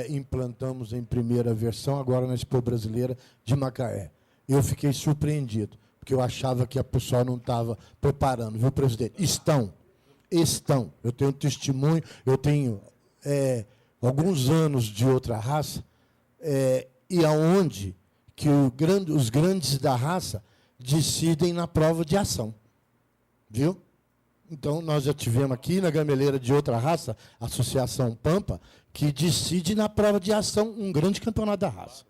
implantamos em primeira versão, agora na Expo Brasileira de Macaé. Eu fiquei surpreendido, porque eu achava que a pessoa não estava preparando, viu, presidente? Estão. Eu tenho testemunho, eu tenho alguns anos de outra raça, e aonde que os grandes da raça decidem na prova de ação. Viu? Então, nós já tivemos aqui na gameleira de outra raça, a Associação Pampa, que decide na prova de ação um grande campeonato da raça.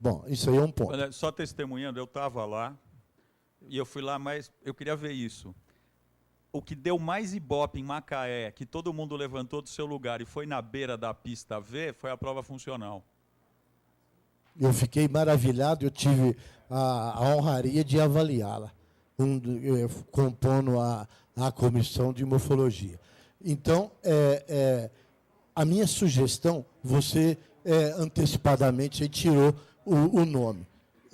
Bom, isso aí é um ponto. Olha, só testemunhando, eu estava lá, e eu fui lá, mas eu queria ver isso. O que deu mais ibope em Macaé, que todo mundo levantou do seu lugar e foi na beira da pista ver, foi a prova funcional. Eu fiquei maravilhado, eu tive a honraria de avaliá-la, compondo a comissão de morfologia. Então, a minha sugestão, você antecipadamente tirou o nome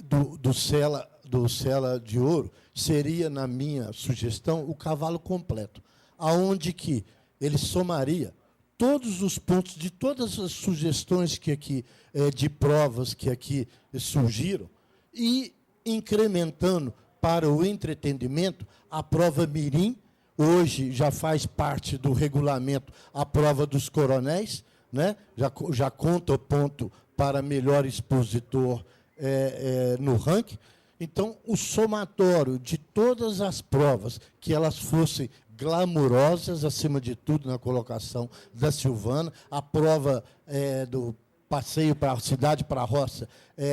do Sela de Ouro, seria, na minha sugestão, o cavalo completo, aonde que ele somaria todos os pontos de todas as sugestões que aqui, de provas que aqui surgiram, e incrementando para o entretenimento a prova mirim. Hoje já faz parte do regulamento a prova dos coronéis, né? Já conta o ponto para melhor expositor no ranking. Então, o somatório de todas as provas, que elas fossem glamourosas, acima de tudo, na colocação da Silvana, a prova do passeio para a cidade, para a roça,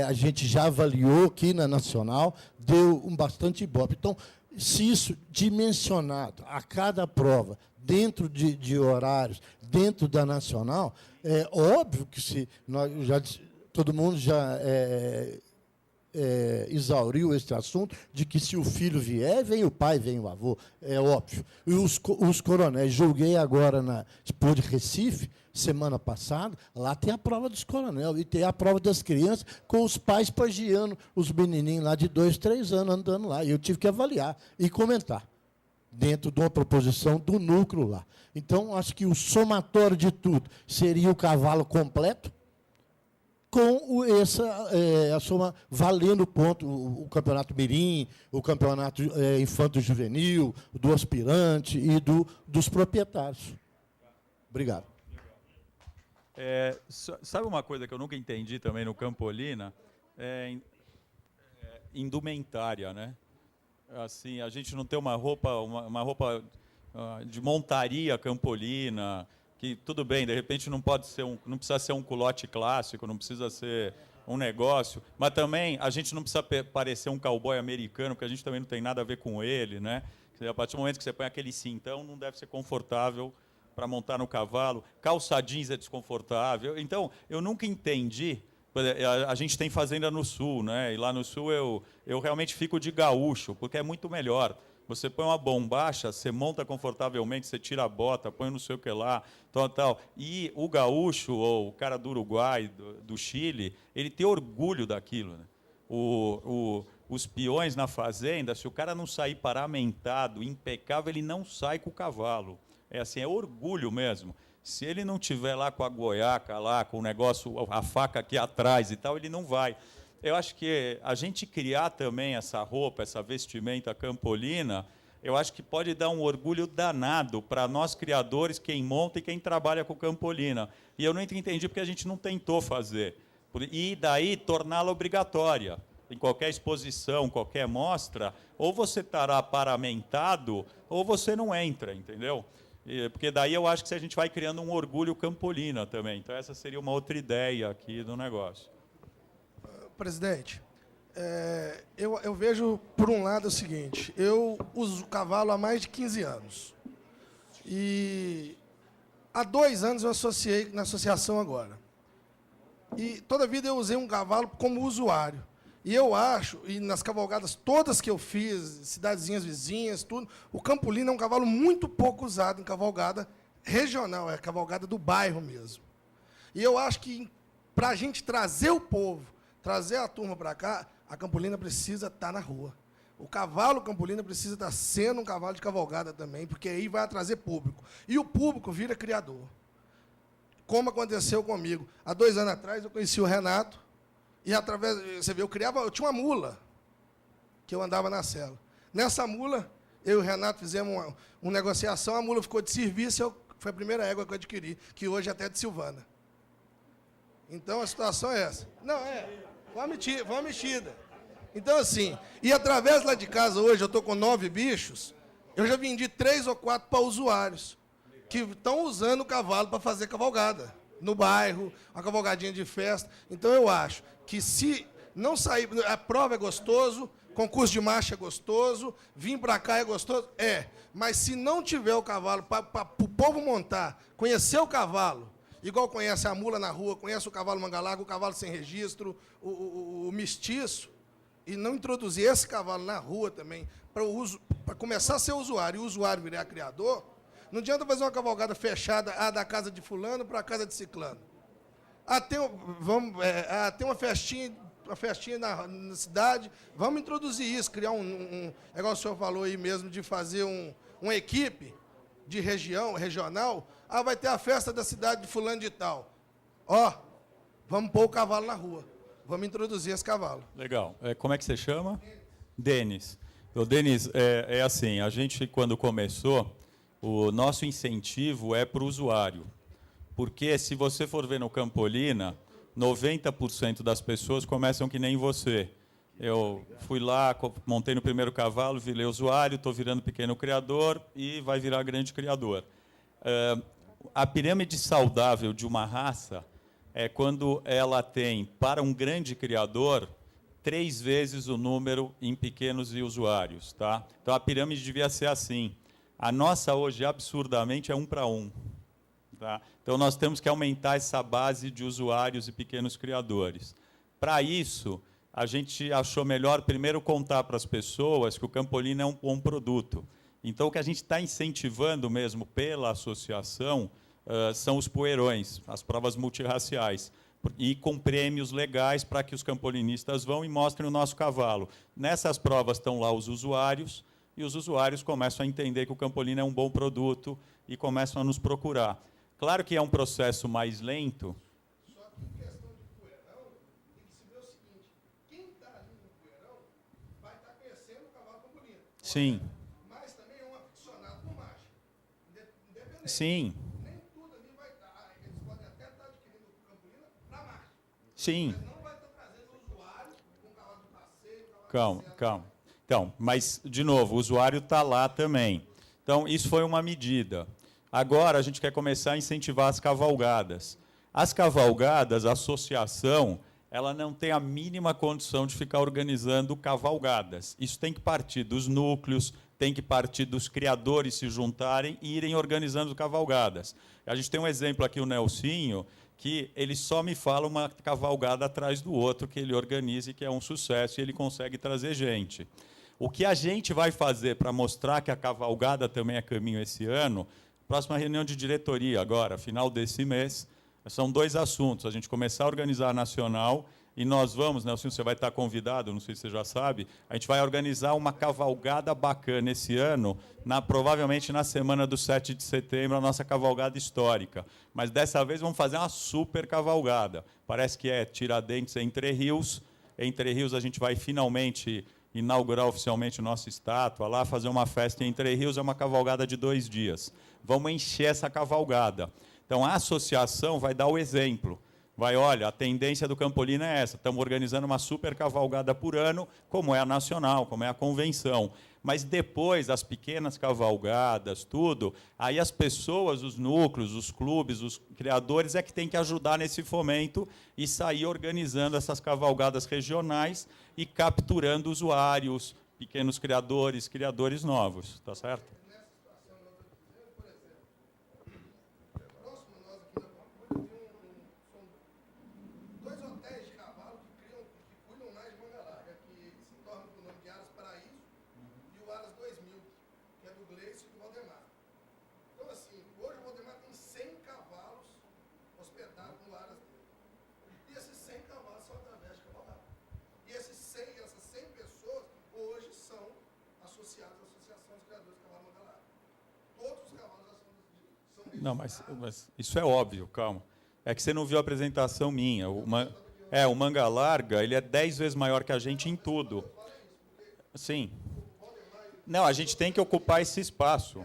a gente já avaliou aqui na Nacional, deu bastante ibope. Então, se isso dimensionado a cada prova, dentro de horários, dentro da Nacional, é óbvio que se nós todo mundo já exauriu esse assunto, de que se o filho vier, vem o pai, vem o avô, é óbvio. E os coronéis, julguei agora na Expo de Recife, semana passada, lá tem a prova dos coronéis, e tem a prova das crianças, com os pais pagiando os menininhos lá de 2, 3 anos andando lá. E eu tive que avaliar e comentar, dentro de uma proposição do núcleo lá. Então, acho que o somatório de tudo seria o cavalo completo, com a soma valendo ponto, o campeonato mirim, o campeonato infanto-juvenil, do aspirante e dos proprietários. Obrigado. Sabe uma coisa que eu nunca entendi também no Campolina? Indumentária, né? Assim, a gente não tem uma roupa de montaria campolina, que tudo bem, de repente não precisa ser um culote clássico, não precisa ser um negócio, mas também a gente não precisa parecer um cowboy americano, porque a gente também não tem nada a ver com ele, né? A partir do momento que você põe aquele cintão, não deve ser confortável para montar no cavalo, calça jeans é desconfortável. Então, eu nunca entendi. A gente tem fazenda no sul, né? E lá no sul eu realmente fico de gaúcho, porque é muito melhor. Você põe uma bombacha, você monta confortavelmente, você tira a bota, põe não sei o que lá, tal. E o gaúcho, ou o cara do Uruguai, do Chile, ele tem orgulho daquilo, né? Os peões na fazenda, se o cara não sair paramentado, impecável, ele não sai com o cavalo. É assim, é orgulho mesmo. Se ele não tiver lá com a goiaca, lá com o negócio, a faca aqui atrás e tal, ele não vai. Eu acho que a gente criar também essa roupa, essa vestimenta campolina, eu acho que pode dar um orgulho danado para nós criadores, quem monta e quem trabalha com campolina. E eu não entendi porque a gente não tentou fazer. E daí torná-la obrigatória. Em qualquer exposição, qualquer mostra, ou você estará paramentado, ou você não entra, entendeu? Porque daí eu acho que a gente vai criando um orgulho campolina também. Então, essa seria uma outra ideia aqui do negócio. Presidente, Eu vejo, por um lado, o seguinte. Eu uso cavalo há mais de 15 anos. E há 2 anos eu associei na associação agora. E toda a vida eu usei um cavalo como usuário. E eu acho, e nas cavalgadas todas que eu fiz, cidadezinhas vizinhas, tudo, o Campolino é um cavalo muito pouco usado em cavalgada regional, é a cavalgada do bairro mesmo. E eu acho que, para a gente trazer o povo, trazer a turma para cá, a Campolina precisa estar na rua. O cavalo Campolina precisa estar sendo um cavalo de cavalgada também, porque aí vai trazer público. E o público vira criador. Como aconteceu comigo. Há 2 anos atrás, eu conheci o Renato, e através, você vê, eu tinha uma mula, que eu andava na cela. Nessa mula, eu e o Renato fizemos uma negociação, a mula ficou de serviço, foi a primeira égua que eu adquiri, que hoje até é de Silvana. Então, a situação é essa. Não, foi uma mexida. Então, assim, e através lá de casa, hoje, eu estou com 9 bichos, eu já vendi 3 ou 4 para usuários, que estão usando o cavalo para fazer cavalgada, no bairro, uma cavalgadinha de festa. Então, eu acho que se não sair... A prova é gostoso, concurso de marcha é gostoso, vir para cá é gostoso, mas se não tiver o cavalo para o povo montar, conhecer o cavalo, igual conhece a mula na rua, conhece o cavalo manga-larga, o cavalo sem registro, o mestiço, e não introduzir esse cavalo na rua também, para começar a ser usuário, e o usuário virar criador, não adianta fazer uma cavalgada fechada, da casa de fulano para a casa de ciclano. Tem uma festinha na cidade, vamos introduzir isso, criar igual o senhor falou aí mesmo, de fazer uma equipe de regional, vai ter a festa da cidade de fulano de tal. Vamos pôr o cavalo na rua, vamos introduzir esse cavalo. Legal. Como é que você chama? Denis. Denis, é assim, a gente, quando começou, o nosso incentivo é para o usuário. Porque, se você for ver no Campolina, 90% das pessoas começam que nem você. Eu fui lá, montei no primeiro cavalo, virei usuário, estou virando pequeno criador e vai virar grande criador. A pirâmide saudável de uma raça é quando ela tem, para um grande criador, 3 vezes o número em pequenos e usuários. Tá? Então, a pirâmide devia ser assim. A nossa, hoje, absurdamente, é 1 para 1. Tá? Então, nós temos que aumentar essa base de usuários e pequenos criadores. Para isso, a gente achou melhor, primeiro, contar para as pessoas que o Campolina é um bom produto. Então, o que a gente está incentivando mesmo pela associação são os poeirões, as provas multirraciais, e com prêmios legais para que os campolinistas vão e mostrem o nosso cavalo. Nessas provas estão lá os usuários, e os usuários começam a entender que o Campolina é um bom produto e começam a nos procurar. Claro que é um processo mais lento. Só que em questão de poeirão, tem que se ver o seguinte, quem está ali no poeirão vai estar conhecendo o cavalo Campolina. Sim. Mas também é um aficionado por marcha. Independente. Sim. Nem tudo ali vai estar. Eles podem até estar adquirindo o Campolina para marcha. Sim. Mas não vai estar trazendo o usuário com o cavalo de passeio, Calma. Então, mas, de novo, o usuário está lá também. Então, isso foi uma medida. Agora, a gente quer começar a incentivar as cavalgadas. As cavalgadas, a associação, ela não tem a mínima condição de ficar organizando cavalgadas. Isso tem que partir dos núcleos, tem que partir dos criadores se juntarem e irem organizando cavalgadas. A gente tem um exemplo aqui, o Nelsinho, que ele só me fala uma cavalgada atrás do outro, que ele organiza e que é um sucesso, e ele consegue trazer gente. O que a gente vai fazer para mostrar que a cavalgada também é caminho esse ano, próxima reunião de diretoria agora, final desse mês, são 2 assuntos. A gente começar a organizar a nacional e nós vamos, Nelson, você vai estar convidado, não sei se você já sabe, a gente vai organizar uma cavalgada bacana esse ano, provavelmente na semana do 7 de setembro, a nossa cavalgada histórica. Mas dessa vez vamos fazer uma super cavalgada. Parece que é Tiradentes, Entre Rios. Entre Rios a gente vai finalmente inaugurar oficialmente nossa estátua lá, fazer uma festa em Entre Rios, é uma cavalgada de 2 dias. Vamos encher essa cavalgada. Então, a associação vai dar o exemplo. Vai, olha, a tendência do Campolina é essa, estamos organizando uma super cavalgada por ano, como é a nacional, como é a convenção. Mas depois, as pequenas cavalgadas, tudo, aí as pessoas, os núcleos, os clubes, os criadores é que tem que ajudar nesse fomento e sair organizando essas cavalgadas regionais e capturando usuários, pequenos criadores, criadores novos, tá certo? Não, mas isso é óbvio, calma. É que você não viu a apresentação minha. O Manga Larga, ele é 10 vezes maior que a gente em tudo. Sim. Não, a gente tem que ocupar esse espaço.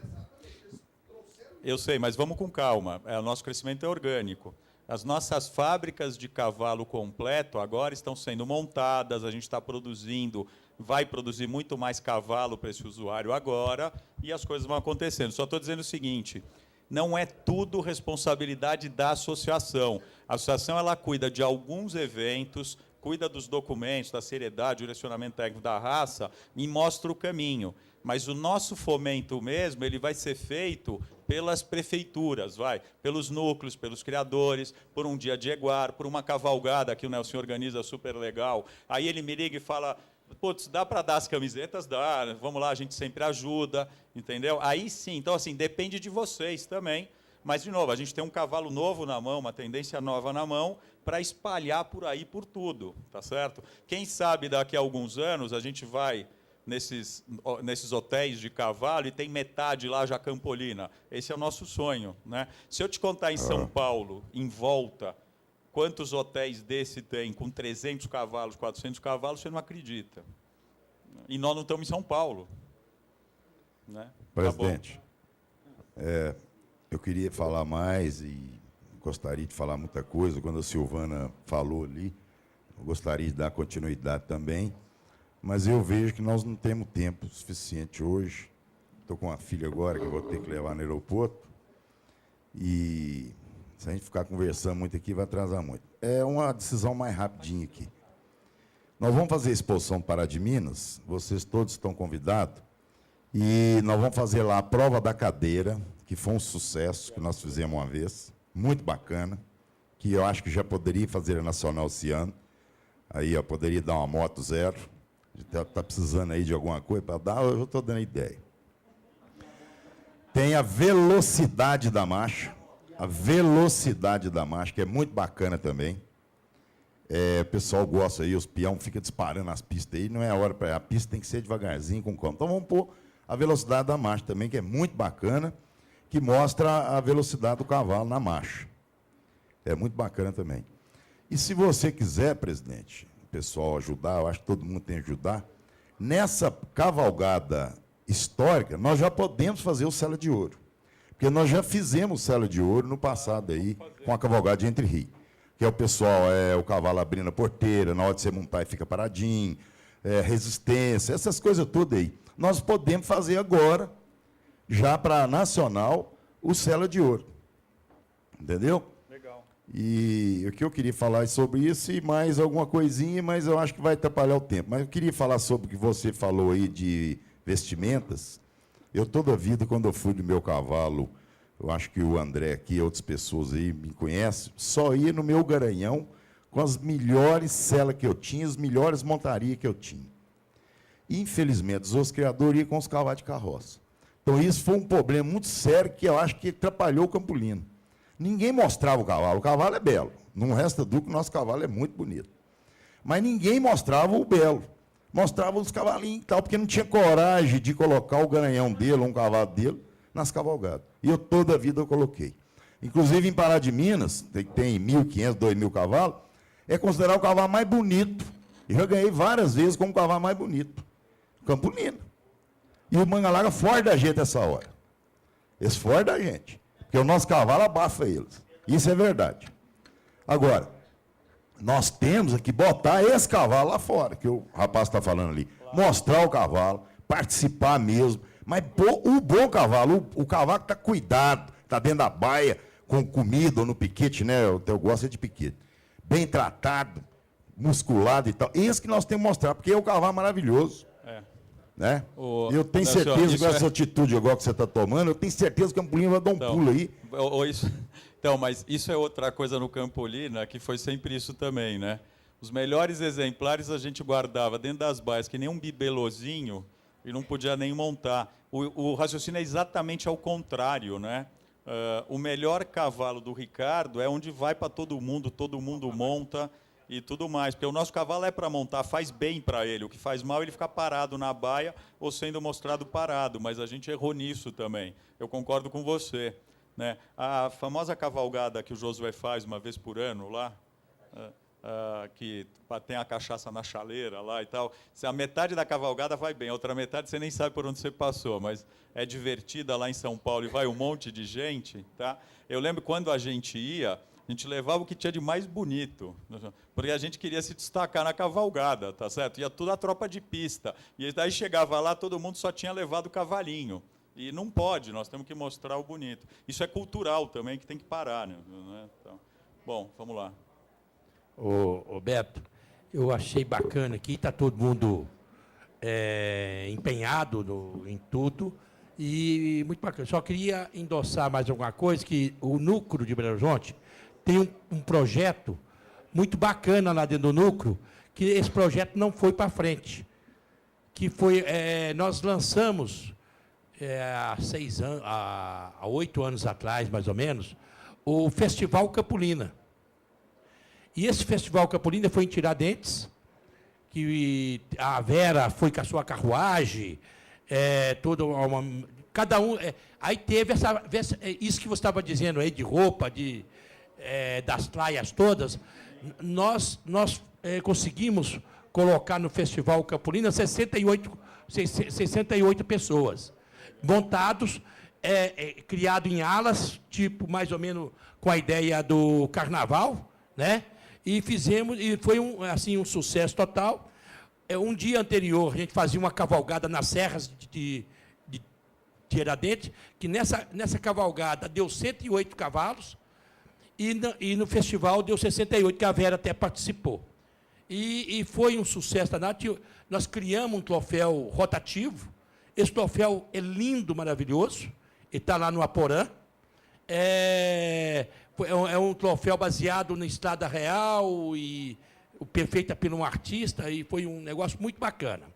Eu sei, mas vamos com calma. O nosso crescimento é orgânico. As nossas fábricas de cavalo completo agora estão sendo montadas, a gente está produzindo, vai produzir muito mais cavalo para esse usuário agora, e as coisas vão acontecendo. Só estou dizendo o seguinte, não é tudo responsabilidade da associação. A associação ela cuida de alguns eventos, cuida dos documentos, da seriedade, do direcionamento técnico da raça e mostra o caminho. Mas o nosso fomento mesmo ele vai ser feito pelas prefeituras, pelos núcleos, pelos criadores, por um dia de eguar, por uma cavalgada que o Nelson organiza super legal. Aí ele me liga e fala, putz, dá para dar as camisetas? Dá, vamos lá, a gente sempre ajuda, entendeu? Aí sim, então assim, depende de vocês também, mas de novo, a gente tem um cavalo novo na mão, uma tendência nova na mão, para espalhar por aí, por tudo, tá certo? Quem sabe daqui a alguns anos a gente vai nesses hotéis de cavalo e tem metade lá já Campolina. Esse é o nosso sonho, né? Se eu te contar em São Paulo, em volta, quantos hotéis desse tem, com 300 cavalos, 400 cavalos, você não acredita. E nós não estamos em São Paulo. Né? Presidente, eu queria falar mais e gostaria de falar muita coisa. Quando a Silvana falou ali, eu gostaria de dar continuidade também, mas eu vejo que nós não temos tempo suficiente hoje. Estou com uma filha agora que eu vou ter que levar no aeroporto, e se a gente ficar conversando muito aqui, vai atrasar muito. É uma decisão mais rapidinha aqui. Nós vamos fazer a exposição Pará de Minas, vocês todos estão convidados, e nós vamos fazer lá a prova da cadeira, que foi um sucesso, que nós fizemos uma vez, muito bacana, que eu acho que já poderia fazer a nacional esse ano. Aí eu poderia dar uma moto zero, está precisando aí de alguma coisa para dar, eu estou dando ideia. Tem a velocidade da marcha, que é muito bacana também. O pessoal gosta aí, os peão ficam disparando nas pistas aí, não é a hora para... A pista tem que ser devagarzinho, com calma. Então vamos pôr a velocidade da marcha também, que é muito bacana, que mostra a velocidade do cavalo na marcha. É muito bacana também. E se você quiser, presidente, o pessoal ajudar, eu acho que todo mundo tem que ajudar, nessa cavalgada histórica, nós já podemos fazer o Sela de Ouro. Porque nós já fizemos o Sela de Ouro no passado aí, com a cavalgada de Entre Rios. Que é o pessoal, o cavalo abrindo a porteira, na hora de você montar e fica paradinho, resistência, essas coisas tudo aí. Nós podemos fazer agora, já para a nacional, o Sela de Ouro. Entendeu? Legal. E o que eu queria falar é sobre isso e mais alguma coisinha, mas eu acho que vai atrapalhar o tempo. Mas eu queria falar sobre o que você falou aí de vestimentas. Eu, toda a vida, quando eu fui do meu cavalo, eu acho que o André aqui e outras pessoas aí me conhecem, só ia no meu garanhão com as melhores celas que eu tinha, as melhores montarias que eu tinha. Infelizmente, os criadores iam com os cavalos de carroça. Então, isso foi um problema muito sério que eu acho que atrapalhou o Campolino. Ninguém mostrava o cavalo é belo. Não resta dúvida que o nosso cavalo é muito bonito. Mas ninguém mostrava o belo. Mostrava os cavalinhos e tal, porque não tinha coragem de colocar o garanhão dele, um cavalo dele, nas cavalgadas. E eu, toda a vida, eu coloquei. Inclusive, em Pará de Minas, que tem 1.500, 2.000 cavalos, é considerado o cavalo mais bonito. Eu já ganhei várias vezes como o cavalo mais bonito. Campolino. E o Manga Larga foge da gente essa hora. Eles fogem da gente. Porque o nosso cavalo abafa eles. Isso é verdade. Agora, nós temos que botar esse cavalo lá fora, que o rapaz está falando ali. Mostrar o cavalo, participar mesmo. Mas o bom cavalo, o cavalo que está cuidado, está dentro da baia, com comida ou no piquete, né? Eu gosto de piquete. Bem tratado, musculado e tal. Esse que nós temos que mostrar, porque é um cavalo maravilhoso. Né? Eu tenho certeza que com essa atitude igual que você está tomando, eu tenho certeza que o Campolina vai dar um pulo aí. Então, mas isso é outra coisa no Campolina, que foi sempre isso também, né? Os melhores exemplares a gente guardava dentro das baias, que nem um bibelozinho, e não podia nem montar. O raciocínio é exatamente ao contrário, né? O melhor cavalo do Ricardo é onde vai para todo mundo monta e tudo mais. Porque o nosso cavalo é para montar, faz bem para ele. O que faz mal é ele ficar parado na baia ou sendo mostrado parado, mas a gente errou nisso também. Eu concordo com você. Né? A famosa cavalgada que o Josué faz uma vez por ano lá, que tem a cachaça na chaleira lá e tal, se a metade da cavalgada vai bem, a outra metade você nem sabe por onde você passou, mas é divertida lá em São Paulo e vai um monte de gente. Tá? Eu lembro quando a gente ia, a gente levava o que tinha de mais bonito, porque a gente queria se destacar na cavalgada, tá certo? Ia toda a tropa de pista, e daí chegava lá, todo mundo só tinha levado o cavalinho. E não pode, nós temos que mostrar o bonito. Isso é cultural também, que tem que parar. Né? Então, bom, vamos lá. Ô Beto, eu achei bacana aqui, está todo mundo empenhado em tudo, e muito bacana. Só queria endossar mais alguma coisa, que o Núcleo de Belo Horizonte tem um projeto muito bacana lá dentro do Núcleo, que esse projeto não foi para frente. Que foi, nós lançamos, há 8 anos atrás, mais ou menos, o Festival Campolina. E esse Festival Campolina foi em Tiradentes, que a Vera foi com a sua carruagem, cada um... aí teve isso que você estava dizendo aí, de roupa, das praias todas. Nós conseguimos colocar no Festival Campolina 68 pessoas, montados, criado em alas, tipo, mais ou menos com a ideia do carnaval, né? E fizemos, e foi um sucesso total. Um dia anterior, a gente fazia uma cavalgada nas serras de Tiradentes, que nessa cavalgada deu 108 cavalos, e no festival deu 68, que a Vera até participou. E foi um sucesso danado. Nós criamos um troféu rotativo. Esse troféu é lindo, maravilhoso. Ele está lá no Aporã. É um troféu baseado na Estrada Real, e feita por um artista, e foi um negócio muito bacana.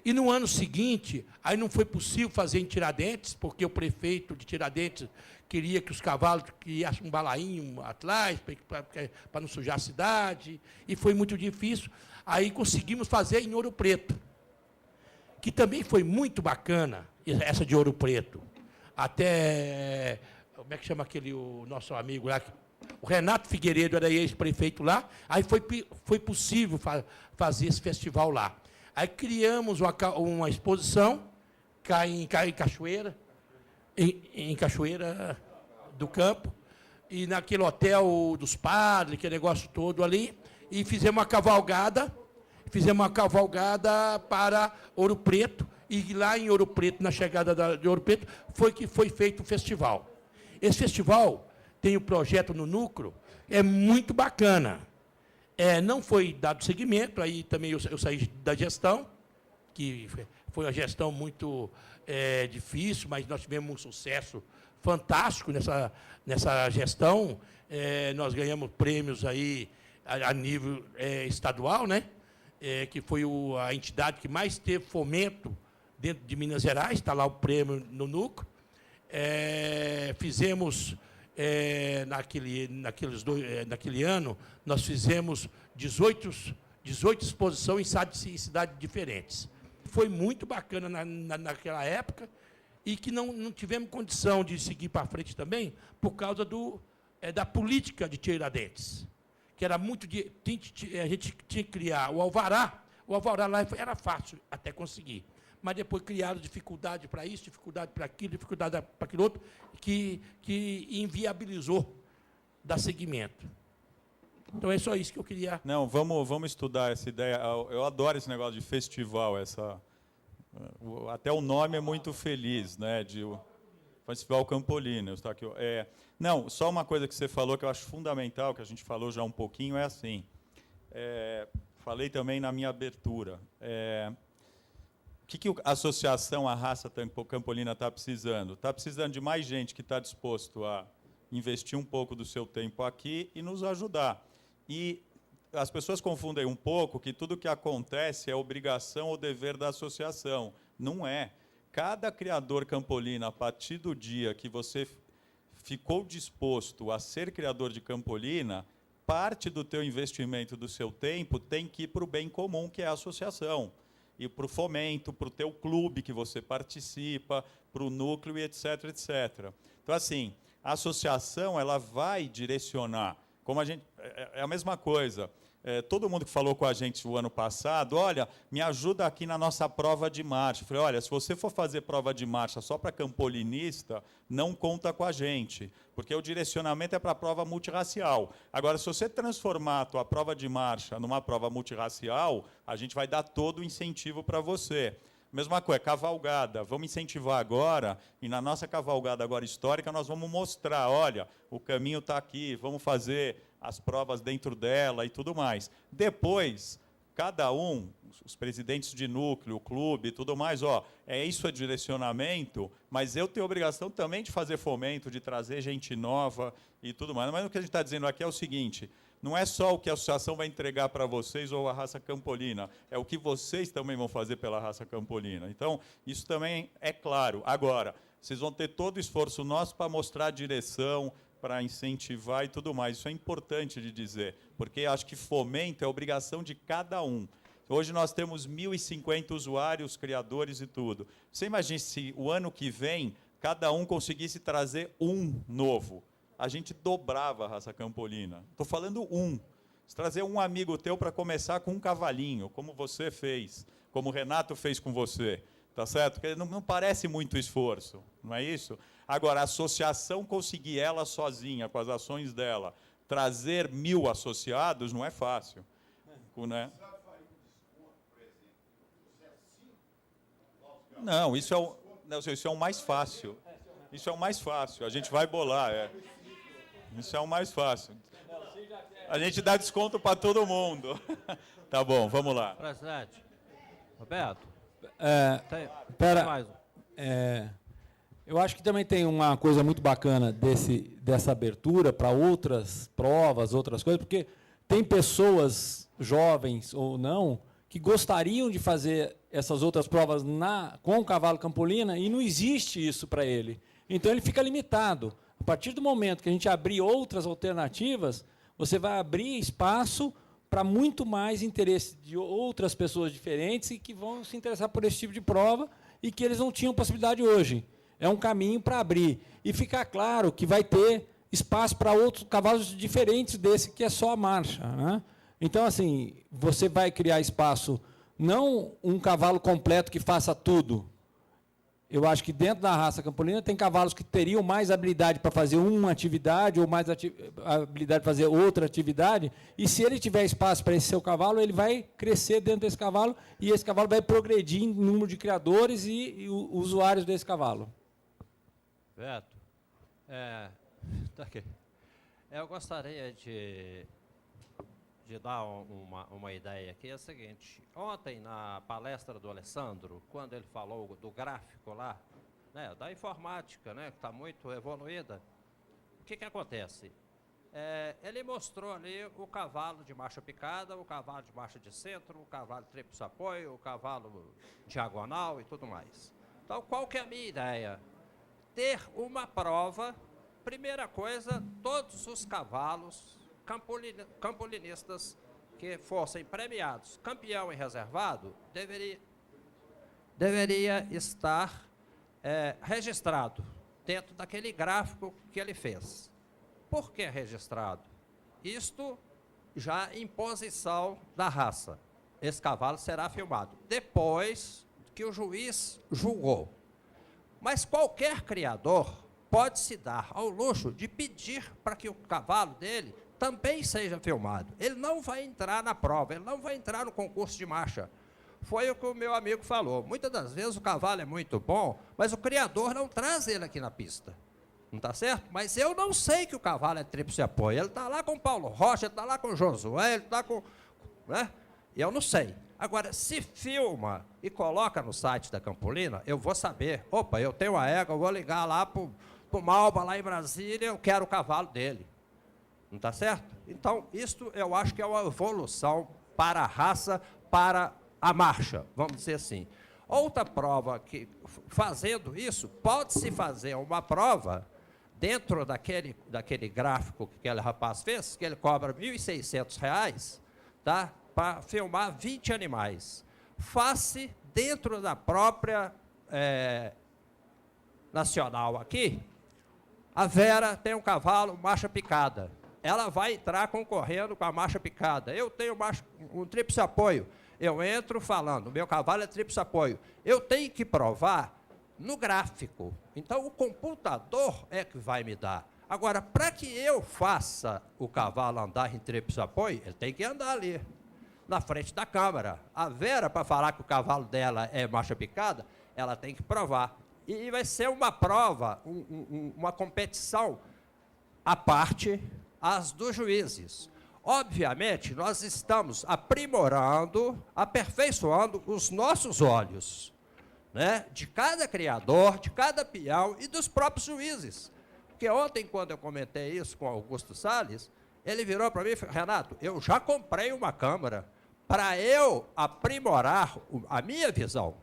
E no ano seguinte, aí não foi possível fazer em Tiradentes, porque o prefeito de Tiradentes queria que os cavalos criassem um balainho atrás, para não sujar a cidade, e foi muito difícil. Aí conseguimos fazer em Ouro Preto, que também foi muito bacana, essa de Ouro Preto. Até, como é que chama o nosso amigo lá? O Renato Figueiredo era ex-prefeito lá, aí foi possível fazer esse festival lá. Aí criamos uma exposição em Cachoeira, em Cachoeira do Campo, e naquele hotel dos padres, aquele negócio todo ali, e fizemos uma cavalgada para Ouro Preto, e lá em Ouro Preto, na chegada de Ouro Preto, foi que foi feito o festival. Esse festival tem o projeto no Núcleo, é muito bacana. Não foi dado seguimento, aí também eu saí da gestão, que foi uma gestão muito difícil, mas nós tivemos um sucesso fantástico nessa gestão. Nós ganhamos prêmios aí a nível estadual, né? Que foi a entidade que mais teve fomento dentro de Minas Gerais, está lá o prêmio no Núcleo. Fizemos, naquele ano, nós fizemos 18 exposições em cidades diferentes. Foi muito bacana naquela época, e que não tivemos condição de seguir para frente também, por causa da política de Tiradentes, que era muito... a gente tinha que criar o alvará lá era fácil até conseguir, mas depois criaram dificuldade para isso, dificuldade para aquilo, dificuldade para aquilo outro, que inviabilizou dar seguimento. Então é só isso que eu queria. Não, vamos estudar essa ideia. Eu adoro esse negócio de festival. Até o nome é muito feliz, né? De Festival Campolina. Está aqui. Não, só uma coisa que você falou que eu acho fundamental, que a gente falou já um pouquinho, é assim. Falei também na minha abertura. O que a associação, a raça campolina está precisando? Está precisando de mais gente que está disposto a investir um pouco do seu tempo aqui e nos ajudar. E as pessoas confundem um pouco que tudo que acontece é obrigação ou dever da associação. Não é. Cada criador campolina, a partir do dia que você ficou disposto a ser criador de campolina, parte do teu investimento, do seu tempo, tem que ir para o bem comum, que é a associação. E para o fomento, para o teu clube que você participa, para o núcleo, e etc, etc. Então, assim, a associação ela vai direcionar. Como a gente, é a mesma coisa. Todo mundo que falou com a gente o ano passado, olha, me ajuda aqui na nossa prova de marcha. Eu falei, olha, se você for fazer prova de marcha só para campolinista, não conta com a gente, porque o direcionamento é para a prova multirracial. Agora, se você transformar a tua prova de marcha numa prova multirracial, a gente vai dar todo o incentivo para você. Mesma coisa, cavalgada. Vamos incentivar agora, e na nossa cavalgada agora histórica, nós vamos mostrar, olha, o caminho está aqui, vamos fazer as provas dentro dela e tudo mais. Depois, cada um, os presidentes de núcleo, o clube e tudo mais, isso é direcionamento, mas eu tenho a obrigação também de fazer fomento, de trazer gente nova e tudo mais. Mas o que a gente está dizendo aqui é o seguinte, não é só o que a associação vai entregar para vocês ou a raça campolina, é o que vocês também vão fazer pela raça campolina. Então, isso também é claro. Agora, vocês vão ter todo o esforço nosso para mostrar a direção, para incentivar e tudo mais. Isso é importante de dizer, porque acho que fomento é obrigação de cada um. Hoje nós temos 1.050 usuários, criadores e tudo. Você imagina se o ano que vem cada um conseguisse trazer um novo. A gente dobrava a raça campolina. Estou falando um. Se trazer um amigo teu para começar com um cavalinho, como você fez, como o Renato fez com você, tá certo? Porque não parece muito esforço, não é isso? Agora, a associação conseguir ela sozinha, com as ações dela, trazer 1.000 associados, não é fácil. Né? Não, isso é o mais fácil. Isso é o mais fácil. A gente vai bolar, Isso é o mais fácil. A gente dá desconto para todo mundo. Tá bom, vamos lá. Presidente, Roberto. Espera. Eu acho que também tem uma coisa muito bacana dessa abertura para outras provas, outras coisas, porque tem pessoas, jovens ou não, que gostariam de fazer essas outras provas com o cavalo campolina e não existe isso para ele. Então, ele fica limitado. A partir do momento que a gente abrir outras alternativas, você vai abrir espaço para muito mais interesse de outras pessoas diferentes e que vão se interessar por esse tipo de prova e que eles não tinham possibilidade hoje. É um caminho para abrir. E ficar claro que vai ter espaço para outros cavalos diferentes desse, que é só a marcha. Né? Então, assim, você vai criar espaço, não um cavalo completo que faça tudo. Eu acho que dentro da raça campolina tem cavalos que teriam mais habilidade para fazer uma atividade ou mais habilidade para fazer outra atividade, e se ele tiver espaço para esse seu cavalo, ele vai crescer dentro desse cavalo, e esse cavalo vai progredir em número de criadores e usuários desse cavalo. Beto, tá aqui. Eu gostaria de dar uma ideia aqui. É o seguinte, ontem na palestra do Alessandro, quando ele falou do gráfico lá, né, da informática, né, que está muito evoluída, o que acontece? Ele mostrou ali o cavalo de marcha picada, o cavalo de marcha de centro, o cavalo de tríplice apoio, o cavalo diagonal e tudo mais. Então, qual que é a minha ideia? Ter uma prova, primeira coisa, todos os cavalos campolinistas que fossem premiados campeão e reservado, deveria estar registrado dentro daquele gráfico que ele fez. Por que registrado? Isto já em posição da raça. Esse cavalo será filmado depois que o juiz julgou. Mas qualquer criador pode se dar ao luxo de pedir para que o cavalo dele também seja filmado. Ele não vai entrar na prova, ele não vai entrar no concurso de marcha. Foi o que o meu amigo falou. Muitas das vezes o cavalo é muito bom, mas o criador não traz ele aqui na pista. Não está certo? Mas eu não sei que o cavalo é tríplice apoio. Ele está lá com o Paulo Rocha, ele está lá com o Josué, ele está com... Né? Eu não sei. Agora, se filma e coloca no site da Campolina, eu vou saber. Opa, eu tenho uma égua, eu vou ligar lá para o Malba, lá em Brasília, eu quero o cavalo dele. Não está certo? Então, isto eu acho que é uma evolução para a raça, para a marcha, vamos dizer assim. Outra prova que, fazendo isso, pode-se fazer uma prova dentro daquele gráfico que aquele rapaz fez, que ele cobra R$ 1.600, tá? Para filmar 20 animais. Faz-se dentro da própria nacional aqui. A Vera tem um cavalo marcha picada. Ela vai entrar concorrendo com a marcha picada. Eu tenho um tríplice apoio. Eu entro falando, meu cavalo é tríplice apoio. Eu tenho que provar no gráfico. Então, o computador é que vai me dar. Agora, para que eu faça o cavalo andar em tríplice apoio, ele tem que andar ali, na frente da câmera. A Vera, para falar que o cavalo dela é marcha picada, ela tem que provar. E vai ser uma prova, uma competição à parte, as dos juízes. Obviamente, nós estamos aprimorando, aperfeiçoando os nossos olhos, né? De cada criador, de cada peão e dos próprios juízes. Porque ontem, quando eu comentei isso com Augusto Salles, ele virou para mim e falou, Renato, eu já comprei uma câmera para eu aprimorar a minha visão.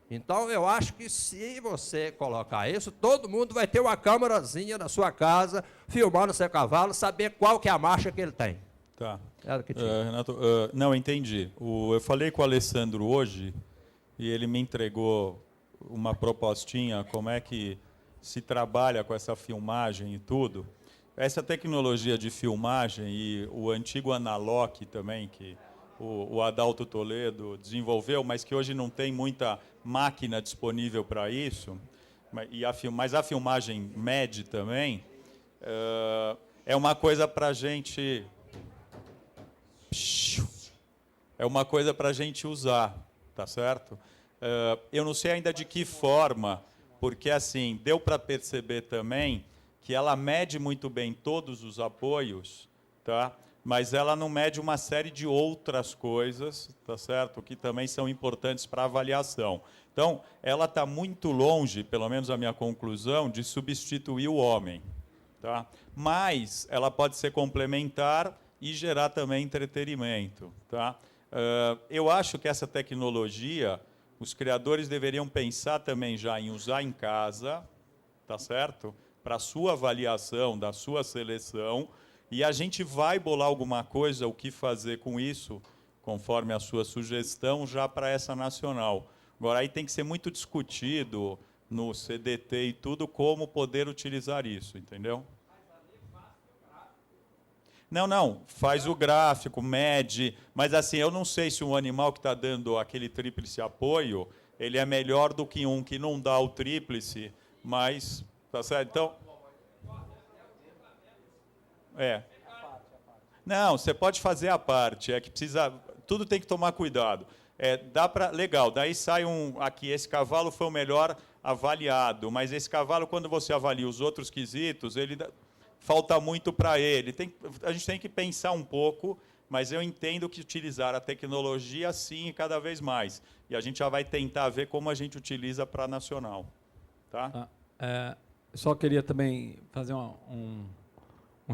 Então, eu acho que se você colocar isso, todo mundo vai ter uma câmerazinha na sua casa, filmando seu cavalo, saber qual que é a marcha que ele tem. Tá. Renato, não, entendi. Eu falei com o Alessandro hoje, e ele me entregou uma propostinha, como é que se trabalha com essa filmagem e tudo. Essa tecnologia de filmagem e o antigo Analoc também, que o Adalto Toledo desenvolveu, mas que hoje não tem muita máquina disponível para isso, mas a filmagem MED também, é uma coisa para a gente... É uma coisa para a gente usar, tá certo? Eu não sei ainda de que forma, porque assim, deu para perceber também que ela mede muito bem todos os apoios, tá? Mas ela não mede uma série de outras coisas, tá certo? Que também são importantes para a avaliação. Então, ela está muito longe, pelo menos a minha conclusão, de substituir o homem, tá? Mas ela pode ser complementar e gerar também entretenimento, tá? Eu acho que essa tecnologia, os criadores deveriam pensar também já em usar em casa, tá certo? Para a sua avaliação, da sua seleção, e a gente vai bolar alguma coisa, o que fazer com isso, conforme a sua sugestão, já para essa nacional. Agora, aí tem que ser muito discutido no CDT e tudo, como poder utilizar isso, entendeu? Não, faz o gráfico, mede, mas assim, eu não sei se um animal que está dando aquele tríplice apoio, ele é melhor do que um que não dá o tríplice, mas, tá certo? Então, não, você pode fazer a parte, é que precisa, tudo tem que tomar cuidado. Dá para, legal, daí sai aqui, esse cavalo foi o melhor avaliado, mas esse cavalo, quando você avalia os outros quesitos, ele... falta muito para ele. A gente tem que pensar um pouco, mas eu entendo que utilizar a tecnologia, sim, cada vez mais. E a gente já vai tentar ver como a gente utiliza para a nacional. Tá? Só queria também fazer um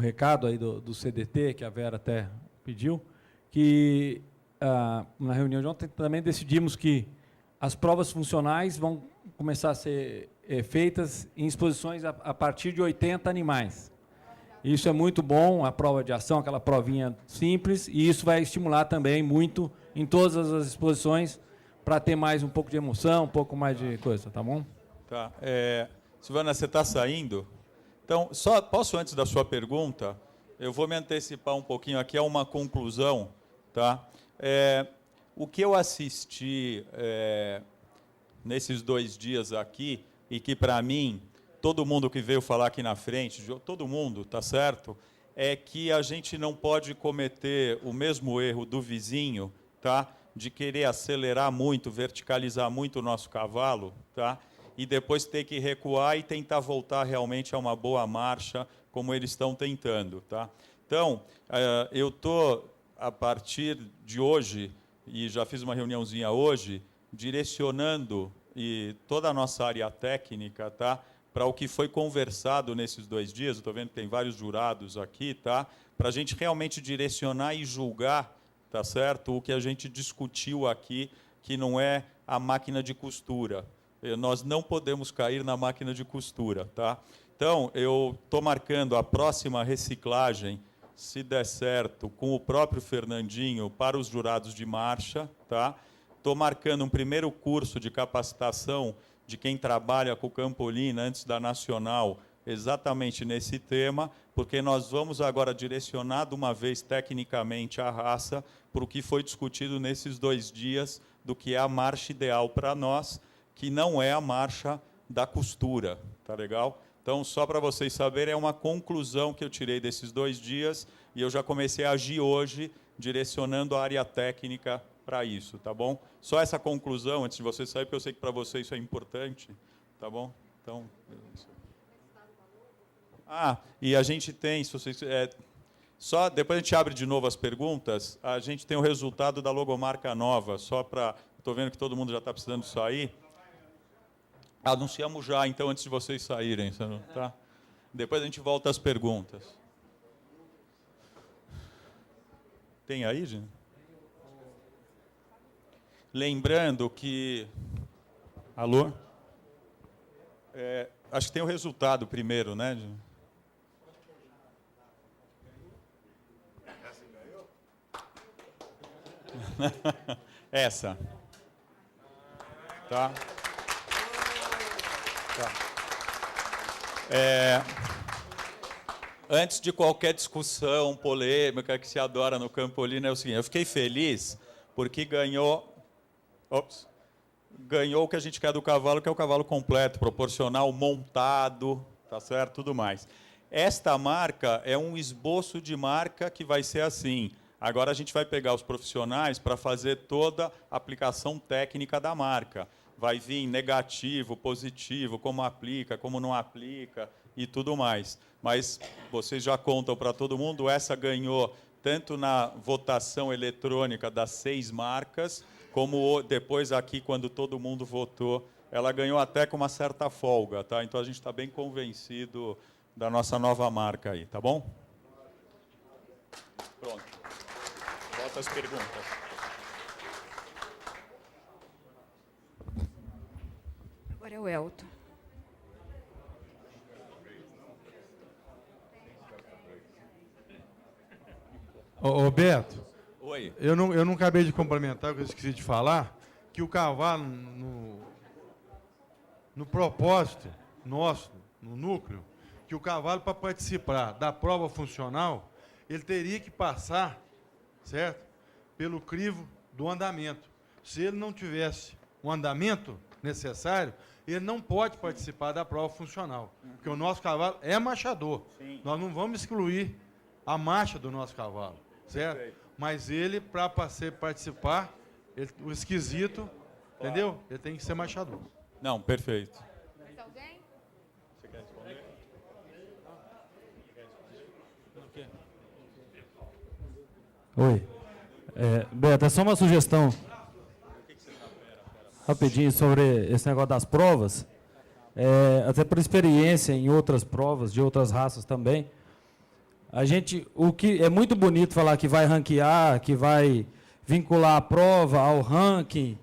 recado aí do CDT, que a Vera até pediu, que na reunião de ontem também decidimos que as provas funcionais vão começar a ser feitas em exposições a partir de 80 animais. Isso é muito bom, a prova de ação, aquela provinha simples, e isso vai estimular também muito em todas as exposições para ter mais um pouco de emoção, um pouco mais de coisa, tá bom? Tá. Silvana, você está saindo? Então, só posso, antes da sua pergunta, eu vou me antecipar um pouquinho aqui a uma conclusão, tá? O que eu assisti nesses 2 dias aqui, e que, para mim, todo mundo que veio falar aqui na frente, todo mundo, tá certo? é que a gente não pode cometer o mesmo erro do vizinho, tá? De querer acelerar muito, verticalizar muito o nosso cavalo, tá? E depois ter que recuar e tentar voltar realmente a uma boa marcha, como eles estão tentando, tá? Então, eu estou, a partir de hoje, e já fiz uma reuniãozinha hoje, direcionando toda a nossa área técnica, tá? Para o que foi conversado nesses 2 dias, estou vendo que tem vários jurados aqui, tá? Para a gente realmente direcionar e julgar, tá certo? O que a gente discutiu aqui, que não é a máquina de costura. Nós não podemos cair na máquina de costura, tá? Então, eu estou marcando a próxima reciclagem, se der certo, com o próprio Fernandinho para os jurados de marcha, tá? Estou marcando um primeiro curso de capacitação de quem trabalha com o Campolina antes da Nacional, exatamente nesse tema, porque nós vamos agora direcionar de uma vez tecnicamente a raça para o que foi discutido nesses 2 dias do que é a marcha ideal para nós, que não é a marcha da costura, tá legal? Então, só para vocês saberem, é uma conclusão que eu tirei desses 2 dias e eu já comecei a agir hoje, direcionando a área técnica para isso, tá bom? Só essa conclusão, antes de vocês saírem, porque eu sei que para vocês isso é importante, tá bom? Então, e a gente tem, se vocês, só depois a gente abre de novo as perguntas, a gente tem o resultado da logomarca nova, só para, estou vendo que todo mundo já está precisando sair. Anunciamos já, então, antes de vocês saírem, tá? Depois a gente volta às perguntas. Tem aí, gente? Lembrando que... Alô? Acho que tem o resultado primeiro, né? Essa. Tá? Antes de qualquer discussão polêmica que se adora no Campolina, é o seguinte, eu fiquei feliz porque ganhou o que a gente quer do cavalo, que é o cavalo completo, proporcional, montado, tá certo? Tudo mais. Esta marca é um esboço de marca que vai ser assim. Agora a gente vai pegar os profissionais para fazer toda a aplicação técnica da marca. Vai vir negativo, positivo, como aplica, como não aplica e tudo mais. Mas vocês já contam para todo mundo, essa ganhou tanto na votação eletrônica das 6 marcas, como depois aqui, quando todo mundo votou, ela ganhou até com uma certa folga, tá? Então a gente está bem convencido da nossa nova marca aí, tá bom? Pronto. Volta as perguntas. Agora é o Elton. Ô Beto, oi. Eu não acabei de complementar, o que eu esqueci de falar, que o cavalo, no propósito nosso, no núcleo, que o cavalo, para participar da prova funcional, ele teria que passar, certo, pelo crivo do andamento. Se ele não tivesse o andamento necessário, ele não pode participar da prova funcional, porque o nosso cavalo é marchador. Sim. Nós não vamos excluir a marcha do nosso cavalo, certo? Perfeito. Mas ele, para participar, o esquisito, claro. Entendeu? Ele tem que ser marchador. Não, perfeito. Mais alguém? Você quer responder? Oi. Beto, é só uma sugestão. Rapidinho sobre esse negócio das provas. Até por experiência em outras provas, de outras raças também. O que é muito bonito falar que vai ranquear, que vai vincular a prova ao ranking,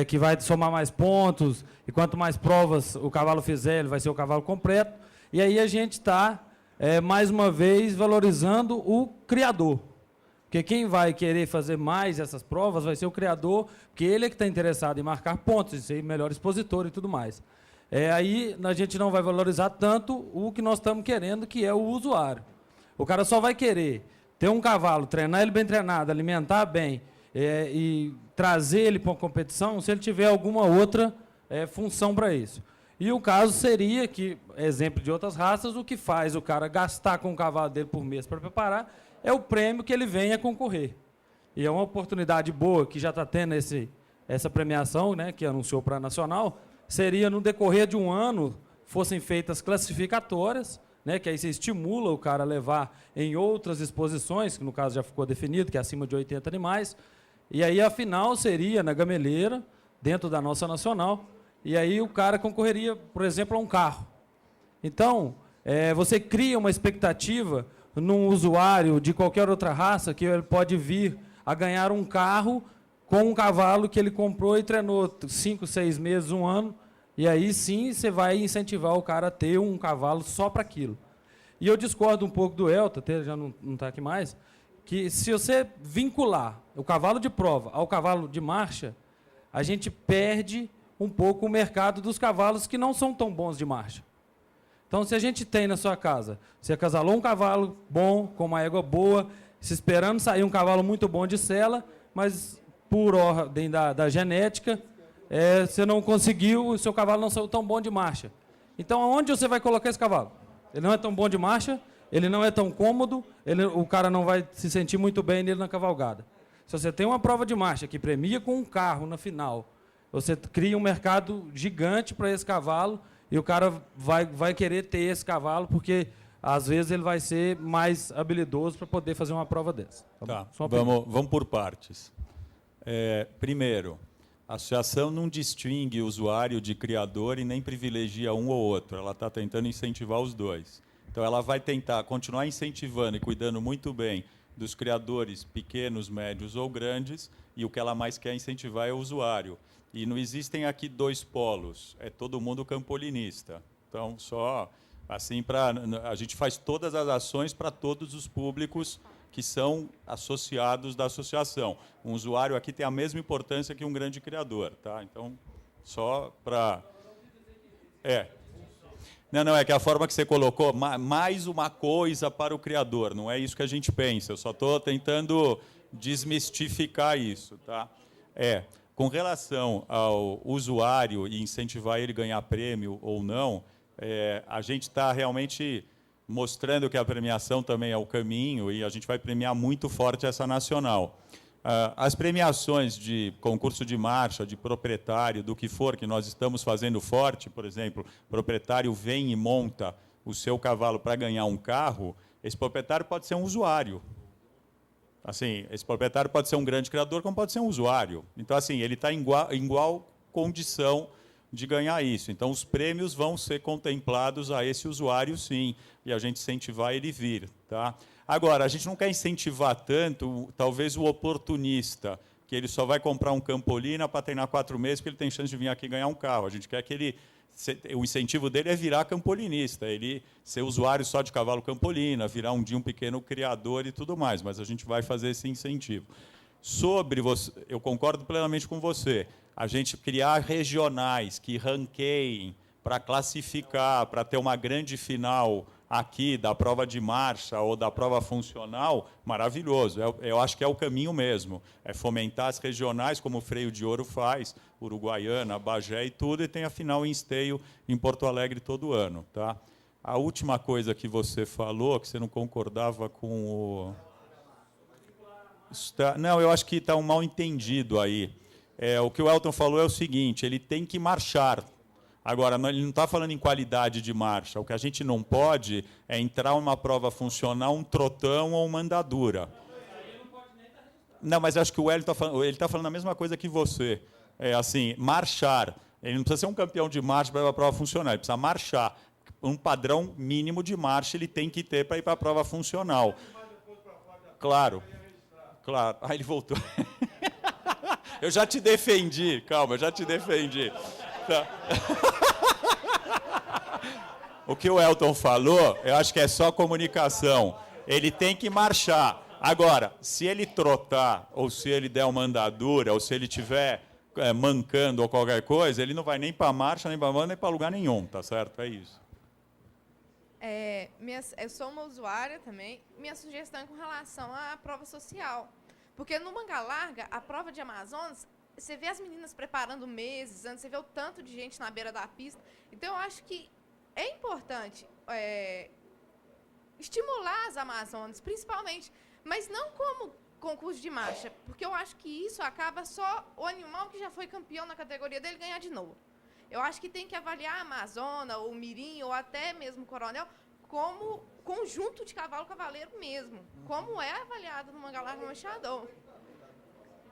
que vai somar mais pontos, e quanto mais provas o cavalo fizer, ele vai ser o cavalo completo. E aí a gente está, mais uma vez, valorizando o criador. Porque quem vai querer fazer mais essas provas vai ser o criador, porque ele é que está interessado em marcar pontos, em ser melhor expositor e tudo mais. Aí a gente não vai valorizar tanto o que nós estamos querendo, que é o usuário. O cara só vai querer ter um cavalo, treinar ele bem treinado, alimentar bem e trazer ele para uma competição se ele tiver alguma outra função para isso. E o caso seria que, exemplo de outras raças, o que faz o cara gastar com o cavalo dele por mês para preparar é o prêmio que ele venha concorrer. E é uma oportunidade boa que já está tendo essa premiação, né, que anunciou para a Nacional, seria no decorrer de um ano fossem feitas classificatórias, né, que aí você estimula o cara a levar em outras exposições, que no caso já ficou definido, que é acima de 80 animais, e aí a final seria na Gameleira, dentro da nossa Nacional, e aí o cara concorreria, por exemplo, a um carro. Então, você cria uma expectativa num usuário de qualquer outra raça que ele pode vir a ganhar um carro com um cavalo que ele comprou e treinou 5, 6 meses, 1 ano, e aí sim você vai incentivar o cara a ter um cavalo só para aquilo. E eu discordo um pouco do Elton, até já não está aqui mais, que se você vincular o cavalo de prova ao cavalo de marcha, a gente perde um pouco o mercado dos cavalos que não são tão bons de marcha. Então, se a gente tem na sua casa, você acasalou um cavalo bom, com uma égua boa, se esperando sair um cavalo muito bom de sela, mas por ordem da genética, você não conseguiu, o seu cavalo não saiu tão bom de marcha. Então, aonde você vai colocar esse cavalo? Ele não é tão bom de marcha, ele não é tão cômodo, o cara não vai se sentir muito bem nele na cavalgada. Se você tem uma prova de marcha que premia com um carro na final, você cria um mercado gigante para esse cavalo e o cara vai querer ter esse cavalo porque, às vezes, ele vai ser mais habilidoso para poder fazer uma prova dessa. Tá, vamos por partes. Primeiro, a associação não distingue usuário de criador e nem privilegia um ou outro. Ela está tentando incentivar os dois. Então, ela vai tentar continuar incentivando e cuidando muito bem dos criadores pequenos, médios ou grandes, e o que ela mais quer incentivar é o usuário. E não existem aqui dois polos, é todo mundo campolinista. Então, só assim, a gente faz todas as ações para todos os públicos que são associados da associação. Um usuário aqui tem a mesma importância que um grande criador. Tá? Então, só para... Não, é que a forma que você colocou, mais uma coisa para o criador, não é isso que a gente pensa, eu só estou tentando desmistificar isso. Tá? Com relação ao usuário e incentivar ele a ganhar prêmio ou não, a gente está realmente mostrando que a premiação também é o caminho e a gente vai premiar muito forte essa nacional. As premiações de concurso de marcha, de proprietário, do que for, que nós estamos fazendo forte, por exemplo, o proprietário vem e monta o seu cavalo para ganhar um carro, esse proprietário pode ser um usuário. Assim, esse proprietário pode ser um grande criador, como pode ser um usuário. Então, assim, ele está em igual condição de ganhar isso. Então, os prêmios vão ser contemplados a esse usuário, sim, e a gente incentivar ele vir. Tá? Agora, a gente não quer incentivar tanto, talvez, o oportunista, que ele só vai comprar um Campolina para treinar 4 meses, porque ele tem chance de vir aqui ganhar um carro. A gente quer que o incentivo dele é virar campolinista, ele ser usuário só de cavalo campolina, virar um dia um pequeno criador e tudo mais, mas a gente vai fazer esse incentivo. Eu concordo plenamente com você, a gente criar regionais que ranqueiem para classificar, para ter uma grande final aqui da prova de marcha ou da prova funcional, maravilhoso. Eu acho que é o caminho mesmo. É fomentar as regionais, como o Freio de Ouro faz, Uruguaiana, Bagé e tudo, e tem a final em Esteio, em Porto Alegre, todo ano. Tá? A última coisa que você falou, que você não concordava com o... Não, eu acho que está um mal entendido aí. O que o Elton falou é o seguinte, ele tem que marchar. Agora, ele não está falando em qualidade de marcha. O que a gente não pode é entrar numa prova funcional, um trotão ou uma andadura. Não, mas acho que o Hélio está falando a mesma coisa que você. Assim, marchar. Ele não precisa ser um campeão de marcha para ir para a prova funcional, ele precisa marchar. Um padrão mínimo de marcha ele tem que ter para ir para a prova funcional. Claro. Claro. Ah, ele voltou. Eu já te defendi. Calma, eu já te defendi. Tá. O que o Elton falou, eu acho que é só comunicação. Ele tem que marchar. Agora, se ele trotar, ou se ele der uma andadura, ou se ele estiver mancando ou qualquer coisa, ele não vai nem para marcha, nem para nem para lugar nenhum, tá certo? É isso. Eu sou uma usuária também. Minha sugestão é com relação à prova social. Porque no manga larga, a prova de Amazonas, você vê as meninas preparando meses antes, você vê o tanto de gente na beira da pista. Então, eu acho que é importante estimular as Amazonas, principalmente, mas não como concurso de marcha, porque eu acho que isso acaba só o animal que já foi campeão na categoria dele ganhar de novo. Eu acho que tem que avaliar a Amazona, o Mirim, ou até mesmo o Coronel, como conjunto de cavalo-cavaleiro mesmo, como é avaliado no Mangalarga Machadão.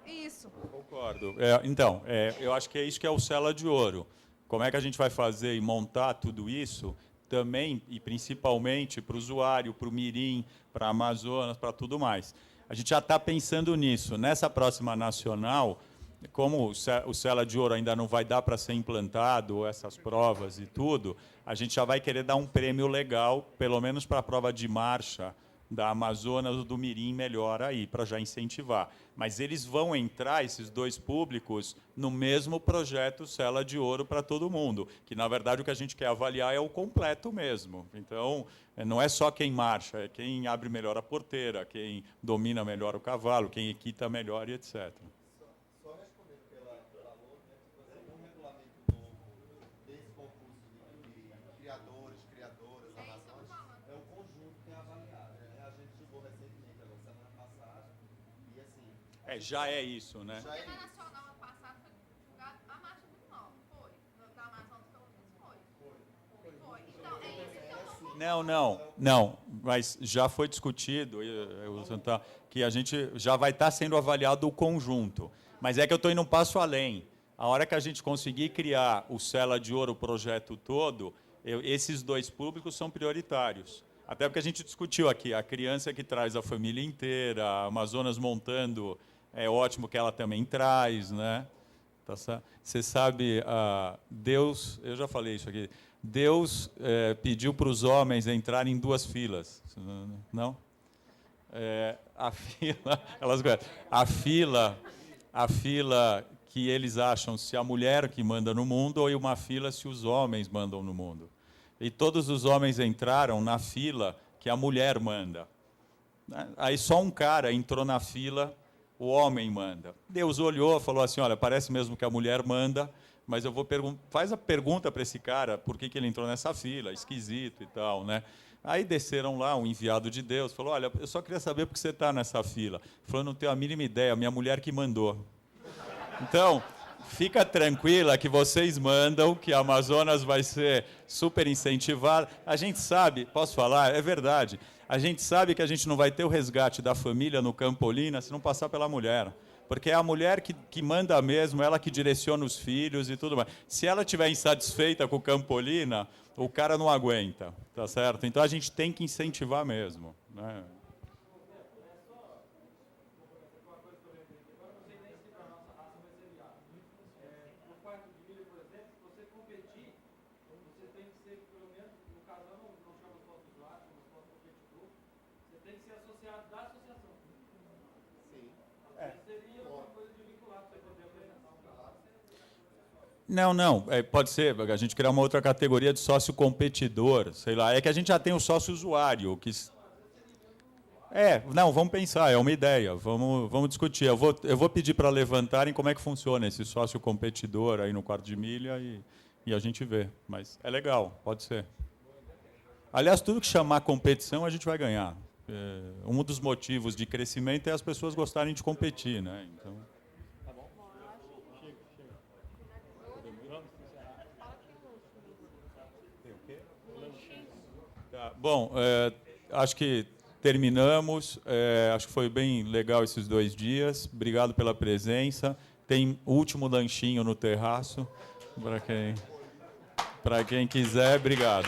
Isso. Concordo. Então, eu acho que é isso que é o Sela de Ouro. Como é que a gente vai fazer e montar tudo isso também, e principalmente para o usuário, para o Mirim, para a Amazonas, para tudo mais. A gente já está pensando nisso. Nessa próxima nacional, como o Sela de Ouro ainda não vai dar para ser implantado, essas provas e tudo, a gente já vai querer dar um prêmio legal, pelo menos para a prova de marcha da Amazonas ou do Mirim, melhor aí, para já incentivar. Mas eles vão entrar, esses dois públicos, no mesmo projeto Sela de Ouro para todo mundo, que, na verdade, o que a gente quer avaliar é o completo mesmo. Então, não é só quem marcha, é quem abre melhor a porteira, quem domina melhor o cavalo, quem equita melhor e etc. Só respondendo pela valor, né, um regulamento novo desse concurso de criadores, criadoras, Amazonas, é o conjunto que é avaliado. A gente julgou recentemente, agora, semana passada, e assim... já é isso, né? Já é nacional, ano passado, foi divulgado a marcha do animal, não foi? Na Amazonas, pelo menos, foi. Então, é isso que eu Não, mas já foi discutido que a gente já vai estar sendo avaliado o conjunto. Mas é que eu estou indo um passo além. A hora que a gente conseguir criar o Sela de Ouro, o projeto todo, esses dois públicos são prioritários. Até porque a gente discutiu aqui, a criança que traz a família inteira, a Amazonas montando, é ótimo que ela também traz, né? Você sabe, Deus, eu já falei isso aqui, Deus pediu para os homens entrarem em duas filas, não? A fila que eles acham se a mulher que manda no mundo ou uma fila se os homens mandam no mundo. E todos os homens entraram na fila que a mulher manda. Aí só um cara entrou na fila, o homem manda. Deus olhou e falou assim, olha, parece mesmo que a mulher manda, mas eu vou faz a pergunta para esse cara por que ele entrou nessa fila, esquisito e tal, né? Aí desceram lá, um enviado de Deus, falou, olha, eu só queria saber por que você está nessa fila. Falou, não tenho a mínima ideia, minha mulher que mandou. Então, fica tranquila que vocês mandam, que a Amazonas vai ser super incentivada. A gente sabe, posso falar, é verdade, a gente sabe que a gente não vai ter o resgate da família no Campolina se não passar pela mulher. Porque é a mulher que manda mesmo, ela que direciona os filhos e tudo mais. Se ela estiver insatisfeita com o Campolina, o cara não aguenta, tá certo? Então a gente tem que incentivar mesmo, né? Não, pode ser, a gente criar uma outra categoria de sócio competidor, sei lá. É que a gente já tem o sócio usuário. Não, vamos pensar, é uma ideia, vamos discutir. Eu vou pedir para levantarem como é que funciona esse sócio competidor aí no quarto de milha e a gente vê. Mas é legal, pode ser. Aliás, tudo que chamar competição a gente vai ganhar. Um dos motivos de crescimento é as pessoas gostarem de competir, né? Então... Bom, acho que terminamos. Acho que foi bem legal esses 2 dias. Obrigado pela presença. Tem o último lanchinho no terraço. Para quem quiser, obrigado.